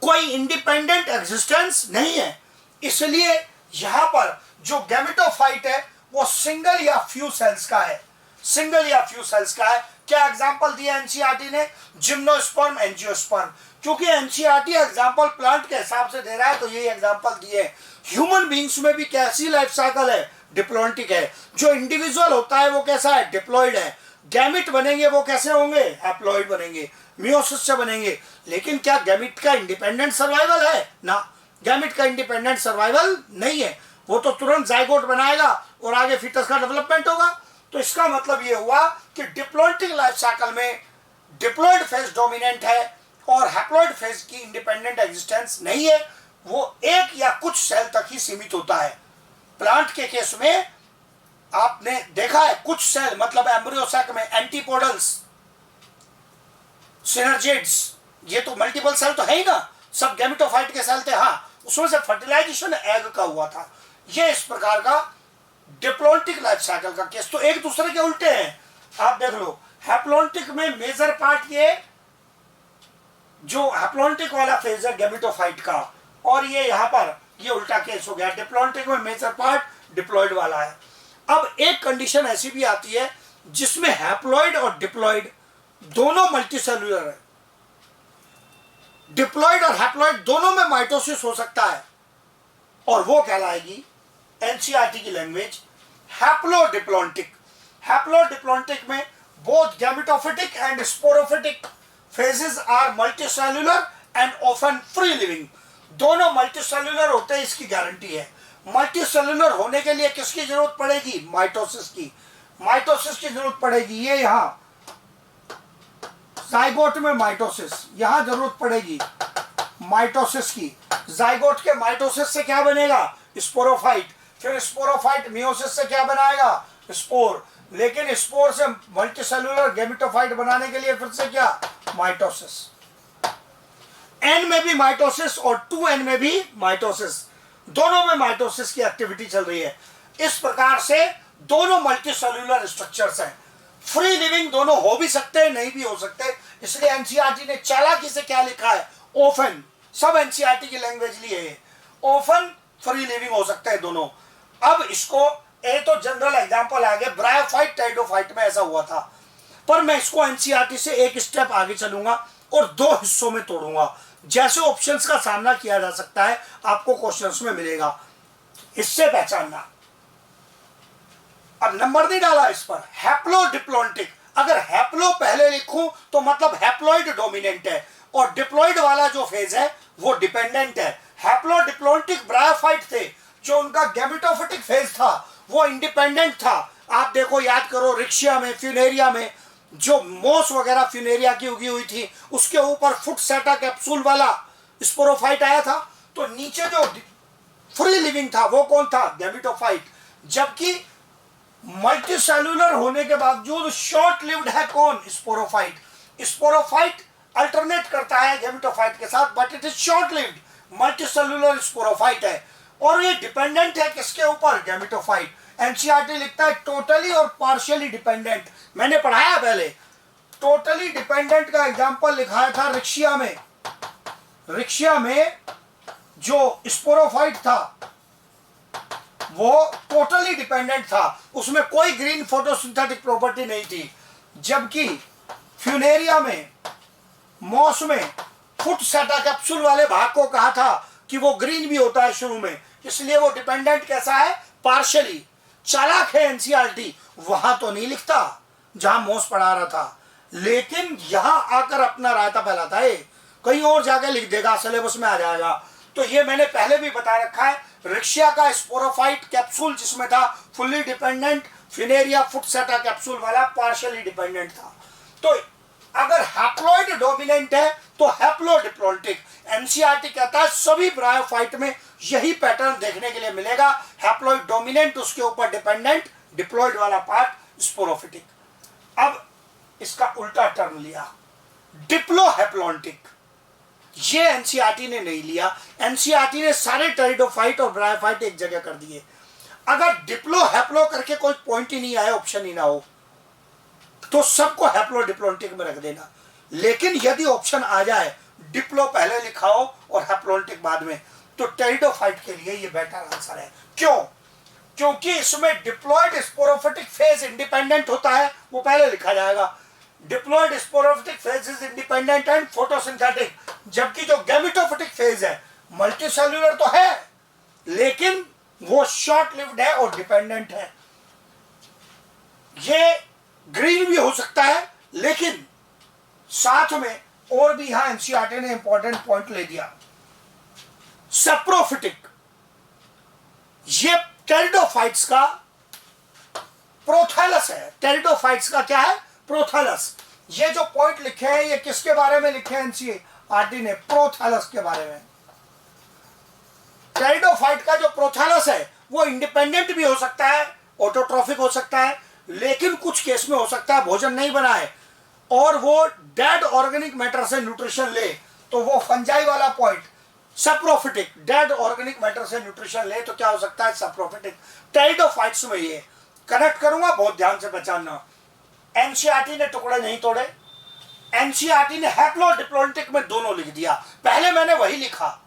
कोई इंडिपेंडेंट एग्जिस्टेंस नहीं है। इसलिए यहां पर जो गैमेटोफाइट है वो सिंगल या फ्यू सेल्स का है, सिंगल या फ्यू सेल्स का है। क्या एग्जांपल दिया एनसीईआरटी ने, जिम्नोस्पर्म, एंजियोस्पर्म। क्योंकि एनसीईआरटी एग्जांपल प्लांट के हिसाब से दे रहा है तो यही एग्जांपल दिए। ह्यूमन बींग्स में भी कैसी लाइफ साइकिल है, डिप्लॉइडिक है। जो इंडिविजुअल होता है वो कैसा है, डिप्लॉइड है। गैमेट बनेंगे वो कैसे होंगे, हैप्लॉइड बनेंगे, मियोसिस से बनेंगे। लेकिन क्या गैमेट का इंडिपेंडेंट सर्वाइवल है ना, गैमेट का इंडिपेंडेंट सर्वाइवल नहीं है। वो तो तुरंत जाइगोट बनाएगा और आगे फीटस का डेवलपमेंट होगा। तो इसका मतलब ये हुआ कि डिप्लॉइडिक लाइफ साइकिल में डिप्लॉइड फेज डोमिनेंट है और हैप्लॉइड फेज की इंडिपेंडेंट एग्जिस्टेंस नहीं है, वो एक या कुछ सेल तक ही सीमित होता है। प्लांट के केस में आपने देखा है कुछ सेल, मतलब एम्ब्रियो सैक में एंटीपोडल्स, सिनर्जिड्स, ये तो मल्टीपल सेल तो है ही ना, सब गैमेटोफाइट के सेल थे। हाँ, उसमें से फर्टिलाइजेशन एग का हुआ था। ये इस प्रकार का डिप्लॉइडिक लाइफ साइकिल का केस। तो एक दूसरे के उल्टे हैं। आप देख लो, हैप्लॉइडिक में मेजर पार्ट ये जो हैप्लॉइडिक वाला फेज है गैमेटोफाइट का, और ये यहाँ पर ये उल्टा केस हो गया, डिप्लॉइडिक में मेजर पार्ट डिप्लॉइड वाला है। अब एक कंडीशन ऐसी भी आती है जिसमें हैप्लॉइड और डिप्लॉइड दोनों मल्टीसेल्युलर है। डिप्लॉइड और हैप्लॉइड दोनों में माइटोसिस हो सकता है, और वो कहलाएगी एनसीईआरटी की लैंग्वेज हैप्लोडिप्लॉइडिक। हैप्लोडिप्लॉइडिक में both gametophytic and sporophytic phases are multicellular and often free living। दोनों मल्टीसेल्युलर होते हैं, इसकी गारंटी है। मल्टीसेल्युलर होने के लिए किसकी जरूरत पड़ेगी, माइटोसिस की। माइटोसिस की जरूरत पड़ेगी, ये यहाँ जाइगोट में माइटोसिस, यहाँ जरूरत पड़ेगी माइटोसिस की। जाइगोट के माइटोसिस से क्या बनेगा, स्पोरोफाइट। फिर स्पोरोफाइट मियोसिस से क्या बनाएगा, स्पोर। लेकिन स्पोर से मल्टीसेल्युलर गैमेटोफाइट बनाने के लिए फिर से क्या, माइटोसिस। एन में भी माइटोसिस और 2n में भी माइटोसिस, दोनों में माइटोसिस की एक्टिविटी चल रही है। इस प्रकार से दोनों मल्टीसेल्युलर स्ट्रक्चर्स हैं। फ्री लिविंग दोनों हो भी सकते हैं, नहीं भी हो सकते। इसलिए एनसीईआरटी ने चालाकी से क्या लिखा है, ओफन। सब एनसीईआरटी की लैंग्वेज ली है, ओफन फ्री लिविंग हो सकते हैं दोनों। अब इसको एक तो जनरल एग्जांपल आ गया, ब्रायोफाइट टाइडोफाइट में ऐसा हुआ था, पर मैं इसको एनसीईआरटी से एक स्टेप आगे चलूंगा और 2 हिस्सों में तोड़ूंगा। जैसे ऑप्शंस का सामना किया जा सकता है आपको क्वेश्चंस में मिलेगा, इससे पहचानना। अब नंबर नहीं डाला इस पर, हैप्लोडिप्लॉइडिक। अगर हैप्लो पहले लिखूं तो मतलब हैप्लॉइड डोमिनेंट है, और डिप्लॉइड वाला जो फेज है वो डिपेंडेंट है। हैप्लोडिप्लॉइडिक ब्रायोफाइट थे, जो उनका गैमेटोफिटिक फेज था वो इंडिपेंडेंट था। आप देखो, याद करो, रिक्शिया में, फ्यूनेरिया में जो मोस वगैरह फ्यूनेरिया की उगी हुई थी, उसके ऊपर फुट सेटा कैप्सूल वाला स्पोरोफाइट आया था। तो नीचे जो फ्री लिविंग था वो कौन था, गैमेटोफाइट। जबकि मल्टीसेल्युलर होने के बावजूद शॉर्ट लिव्ड है कौन, स्पोरोफाइट। स्पोरोफाइट अल्टरनेट करता है गेमेटोफाइट के साथ, but it is short lived, multicellular sporophyte है। और ये डिपेंडेंट है किसके ऊपर? गेमेटोफाइट। एनसीईआरटी लिखता है टोटली और पार्शियली डिपेंडेंट। मैंने पढ़ाया पहले, टोटली डिपेंडेंट का एग्जांपल लिखाया था रिक्शिया में। रिक्शिया में जो स्पोरोफाइट था वो टोटली डिपेंडेंट था, उसमें कोई ग्रीन फोटोसिंथेटिक प्रॉपर्टी नहीं थी। जबकि फ्यूनेरिया में, मॉस में फुट सेटा कैप्सूल वाले भाग को कहा था कि वो ग्रीन भी होता है शुरू में, इसलिए वो डिपेंडेंट कैसा है? पार्शियली। चालाक है एनसीईआरटी, वहां तो नहीं लिखता जहां मॉस पढ़ा रहा था, लेकिन यहां आकर अपना रायता फैलाता है, कहीं और जाकर लिख देगा, सिलेबस में आ जाएगा। तो ये मैंने पहले भी बता रखा है, रिक्शिया का स्पोरोफाइट कैप्सूल जिसमें था फुल्ली डिपेंडेंट, फिनेरिया फुट सेटा कैप्सूल वाला पार्शियली डिपेंडेंट था। तो अगर हैप्लॉइड डोमिनेंट है तो हैप्लोडिप्लॉन्टिक। एनसीईआरटी कहता है सभी ब्रायोफाइट में यही पैटर्न देखने के लिए मिलेगा, हैप्लॉइड डोमिनेंट, उसके ऊपर डिपेंडेंट, डिप्लॉइड वाला पार्ट स्पोरोफिटिक। अब इसका उल्टा टर्म लिया, डिप्लोहैप्लॉन्टिक। ये एनसीईआरटी ने नहीं लिया, एनसीईआरटी ने सारे टेरिडोफाइट और ब्रायोफाइट एक जगह कर दिए। अगर डिप्लो हैप्लो करके कोई पॉइंट ही नहीं आए, ऑप्शन ही ना हो, तो सबको हैप्लो डिप्लोन्टिक में रख देना। लेकिन यदि ऑप्शन आ जाए डिप्लो पहले लिखा हो और हैप्लोन्टिक बाद में, तो टेरिडोफाइट के लिए ये बेटर आंसर है। क्यों? क्योंकि इसमें डिप्लॉयड स्पोरोफिटिक फेज इंडिपेंडेंट होता है, वो पहले लिखा जाएगा। Diploid sporophytic phase is independent and photosynthetic, जबकि जो गैमेटोफिटिक फेज है मल्टीसेल्युलर तो है, लेकिन वो शॉर्ट लिव्ड है और डिपेंडेंट है। ये ग्रीन भी हो सकता है, लेकिन साथ में और भी यहां एनसीईआरटी ने इंपॉर्टेंट पॉइंट ले दिया, सप्रोफिटिक। ये टेरिडोफाइट्स का प्रोथैलस है। टेरिडोफाइट्स का क्या है? प्रोथैलस। ये जो पॉइंट लिखे हैं ये किसके बारे में लिखे हैं एनसीईआरटी ने? प्रोथैलस के बारे में। टेरिडोफाइट का जो प्रोथैलस है वो इंडिपेंडेंट भी हो सकता है, ऑटोट्रॉफिक हो सकता है, लेकिन कुछ केस में हो सकता है भोजन नहीं बनाए और वो डेड ऑर्गेनिक मैटर से न्यूट्रिशन ले, तो वो फंजाई वाला पॉइंट सप्रोफिटिक। डेड ऑर्गेनिक मैटर से न्यूट्रिशन ले तो क्या हो सकता है? सप्रोफिटिक। टेरिडोफाइट्स में ये कनेक्ट करूंगा, बहुत ध्यान से पहचानना। एनसीईआरटी ने टुकड़े नहीं तोड़े, एनसीईआरटी ने हैप्लोडिप्लॉन्टिक में दोनों लिख दिया। पहले मैंने वही लिखा,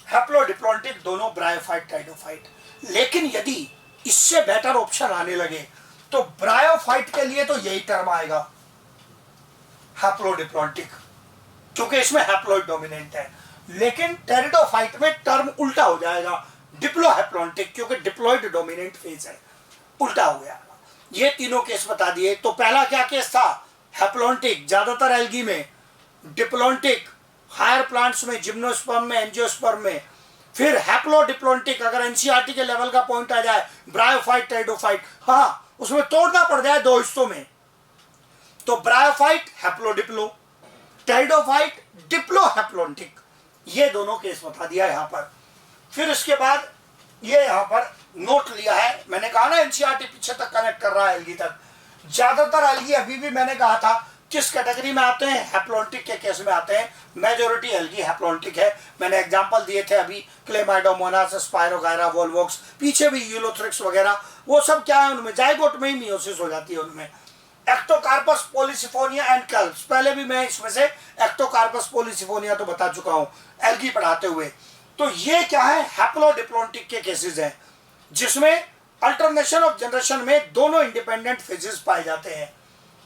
हैप्लोडिप्लॉन्टिक दोनों ब्रायोफाइट टेरिडोफाइट। लेकिन यदि इससे बेटर ऑप्शन आने लगे तो ब्रायोफाइट के लिए तो यही टर्म आएगा, हैप्लोडिप्लॉन्टिक, क्योंकि इसमें हैप्लॉइड डोमिनेंट है। लेकिन टेरिडोफाइट में टर्म उल्टा हो जाएगा, डिप्लोहैप्लॉन्टिक, क्योंकि डिप्लॉइड डोमिनेंट फेज है, उल्टा हो गया। ये तीनों केस बता दिए। तो पहला क्या केस था? हैप्लॉन्टिक, ज्यादातर एल्गी में, डिप्लॉन्टिक हायर प्लांट्स में, जिम्नोस्पर्म में, एंजियोस्पर्म में। फिर हैप्लोडिप्लॉन्टिक अगर एनसीईआरटी के लेवल का पॉइंट आ जाए, ब्रायोफाइट टेरिडोफाइट, हाँ उसमें तोड़ना पड़ जाए दो हिस्सों में, तो ब्रायोफाइट हैप्लोडिप्लो, टेरिडोफाइट डिप्लोहैप्लॉन्टिक। ये दोनों केस बता दिया यहां पर। फिर इसके बाद ये यहां पर नोट लिया है, मैंने कहा ना एनसीईआरटी पीछे तक कनेक्ट कर रहा है एल्गी तक। ज्यादातर एल्गी अभी भी मैंने कहा था किस कैटेगरी में आते हैं? हैप्लॉन्टिक के केस में आते हैं। मेजॉरिटी एल्गी हैप्लॉन्टिक है। मैंने एग्जांपल दिए थे अभी, क्लेमाइडोमोनास, स्पायरोगायरा, वोल्वोक्स, पीछे भी यूलोथ्रिक्स वगैरह, वो सब क्या है? उनमें जाइगोट में ही मियोसिस हो जाती है उनमें। एक्टोकार्पस पॉलीसिफोनिया एंड कल्प्स, पहले भी मैं इसमें से एक्टोकार्पस पॉलीसिफोनिया तो बता चुका हूं एल्गी पढ़ाते हुए। तो ये क्या है? हैप्लोडिप्लॉन्टिक के केसेस हैं, जिसमें अल्टरनेशन ऑफ जनरेशन में दोनों इंडिपेंडेंट फेजेस पाए जाते हैं।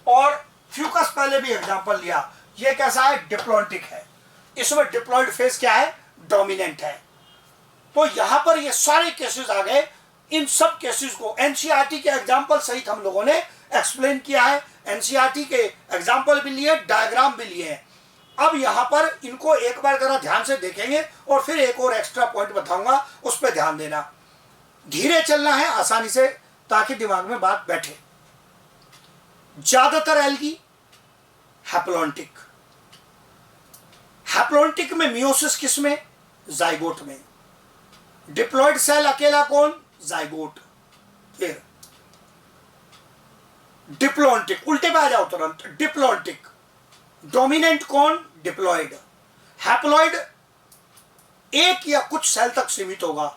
और फ्यूकस पहले भी एग्जांपल लिया, ये कैसा है? डिप्लॉन्टिक है। इसमें डिप्लॉइड फेज क्या है? डोमिनेंट है। तो यहां पर ये सारे केसेस आ गए। इन सब केसेस को एनसीईआरटी के एग्जांपल सहित हम लोगों ने एक्सप्लेन किया है। एनसीईआरटी के एग्जांपल भी लिए, डायग्राम भी लिए हैं। अब यहां पर इनको एक बार जरा ध्यान से देखेंगे और फिर एक और एक्स्ट्रा पॉइंट बताऊंगा, उस पर ध्यान देना। धीरे चलना है आसानी से, ताकि दिमाग में बात बैठे। ज्यादातर एल्गी हैप्लॉन्टिक। हैप्लॉन्टिक में मियोसिस किस में? जाइगोट में। डिप्लॉइड सेल अकेला कौन? जाइगोट। फिर डिप्लॉन्टिक, उल्टे पे आ जाओ तुरंत। डिप्लॉन्टिक डोमिनेंट कौन? डिप्लॉयड। हैप्लॉयड एक या कुछ सेल तक सीमित होगा,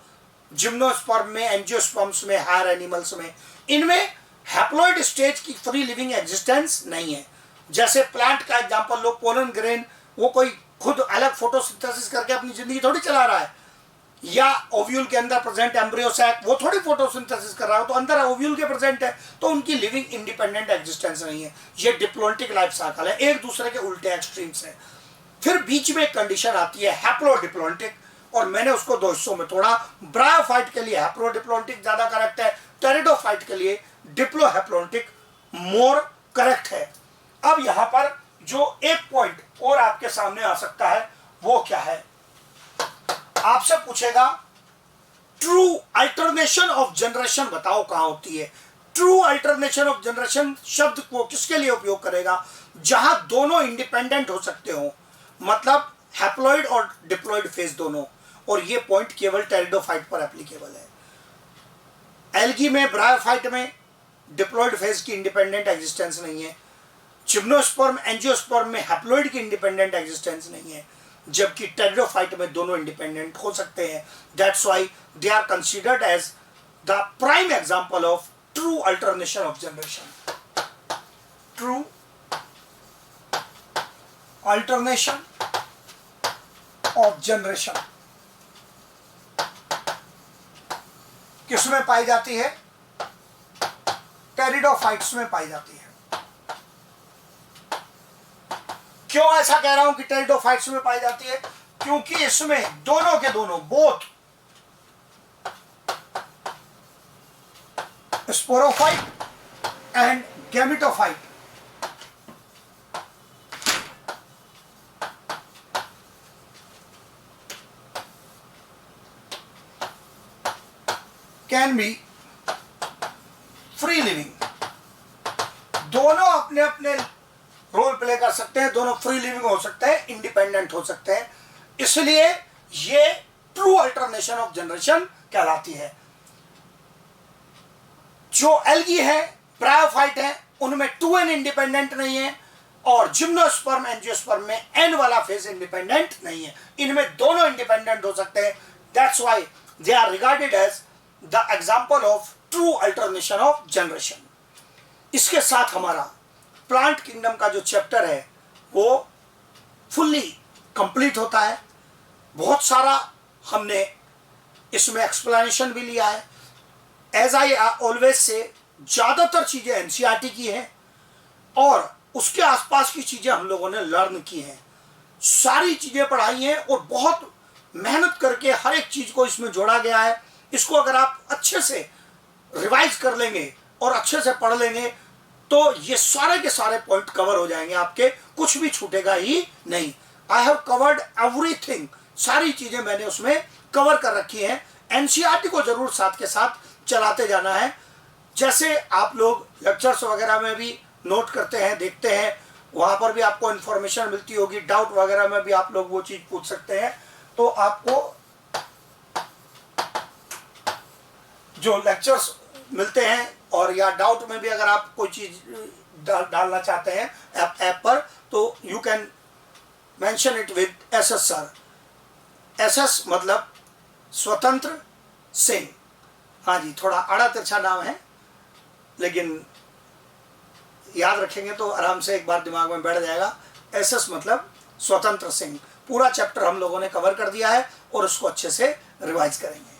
जिम्नोस्पर्म में, एंजियोस्पर्म्स में, हायर एनिमल्स में। इनमें हैप्लॉयड स्टेज की फ्री लिविंग एग्जिस्टेंस नहीं है। जैसे प्लांट का एग्जांपल लो, पोलन ग्रेन, वो कोई खुद अलग फोटोसिंथेसिस करके अपनी जिंदगी थोड़ी चला रहा है, या ओव्यूल के अंदर प्रेजेंट एम्ब्रियो सैक, वो थोड़ी फोटोसिंथेसिस कर रहा है, तो अंदर ओव्यूल के प्रेजेंट है, तो उनकी लिविंग इंडिपेंडेंट एग्जिस्टेंस नहीं है। ये डिप्लॉन्टिक लाइफ साइकिल है, एक दूसरे के उल्टे एक्सट्रीम्स है। फिर बीच में एक कंडीशन आती है हैप्लोडिप्लॉन्टिक, और मैंने उसको दो हिस्सों में तोड़ा। ब्रायोफाइट के लिए हैप्लोडिप्लॉन्टिक ज्यादा करेक्ट है, टेरिडोफाइट के लिए डिप्लोहैप्लॉन्टिक मोर करेक्ट है। अब यहां पर जो एक पॉइंट और आपके सामने आ सकता है वो क्या है, आपसे पूछेगा ट्रू अल्टरनेशन ऑफ जनरेशन बताओ कहां होती है। ट्रू अल्टरनेशन ऑफ जनरेशन शब्द को किसके लिए उपयोग करेगा, जहां दोनों इंडिपेंडेंट हो सकते हो, मतलब हैप्लॉइड और डिप्लॉइड फेज दोनों, और ये पॉइंट केवल टेरिडोफाइट पर एप्लीकेबल है। एल्गी में, ब्रायोफाइट में डिप्लॉइड फेज की इंडिपेंडेंट एग्जिस्टेंस नहीं है। जिम्नोस्पर्म, एंजियोस्पर्म में हैप्लॉइड की इंडिपेंडेंट एग्जिस्टेंस नहीं है, जबकि टेरिडोफाइट में दोनों इंडिपेंडेंट हो सकते हैं। That's why they are considered as the prime example of true alternation of generation. True alternation of generation किसमें पाई जाती है, टेरिडोफाइट्स में पाई जाती है। क्यों ऐसा कह रहा हूं कि टेरिडोफाइट्स में पाई जाती है, क्योंकि इसमें दोनों के दोनों, both sporophyte and gametophyte, can be free living. दोनों अपने अपने रोल प्ले कर सकते हैं, दोनों फ्री लिविंग हो सकते हैं, इंडिपेंडेंट हो सकते हैं, इसलिए ये ट्रू अल्टरनेशन ऑफ जनरेशन कहलाती है। जो एल्गी है, ब्रायोफाइट है, उनमें 2n इंडिपेंडेंट नहीं है, और जिम्नोस्पर्म, एंजियोस्पर्म में n वाला फेज इंडिपेंडेंट नहीं है। इनमें दोनों इंडिपेंडेंट हो सकते हैं। That's why they are regarded as the example of true alternation of generation. इसके साथ हमारा प्लांट किंगडम का जो चैप्टर है वो फुल्ली कंप्लीट होता है। बहुत सारा हमने इसमें एक्सप्लेनेशन भी लिया है। एज आई ऑलवेज से ज़्यादातर चीज़ें एनसीईआरटी की हैं और उसके आसपास की चीज़ें हम लोगों ने लर्न की हैं। सारी चीज़ें पढ़ाई हैं और बहुत मेहनत करके हर एक चीज़ को इसमें जोड़ा गया है। इसको अगर आप अच्छे से रिवाइज कर लेंगे और अच्छे से पढ़ लेंगे तो ये सारे के सारे पॉइंट कवर हो जाएंगे आपके, कुछ भी छूटेगा ही नहीं। आई हैव कवर्ड एवरीथिंग, सारी चीज़ें मैंने उसमें कवर कर रखी हैं। एनसीईआरटी को जरूर साथ के साथ चलाते जाना है। जैसे आप लोग लेक्चर्स वगैरह में भी नोट करते हैं, देखते हैं, वहाँ पर भी आपको इन्फॉर्मेशन मिलती होगी। डाउट वगैरह में भी आप लोग वो चीज़ पूछ सकते हैं। तो आपको जो लेक्चर्स मिलते हैं और या डाउट में भी अगर आप कोई चीज़ डालना चाहते हैं ऐप पर, तो you can mention it with SS sir. SS मतलब स्वतंत्र सिंह। हाँ जी, थोड़ा आड़ा तिरछा नाम है, लेकिन याद रखेंगे तो आराम से एक बार दिमाग में बैठ जाएगा। SS मतलब स्वतंत्र सिंह। पूरा चैप्टर हम लोगों ने कवर कर दिया है और उसको अच्छे से रिवाइज करेंगे।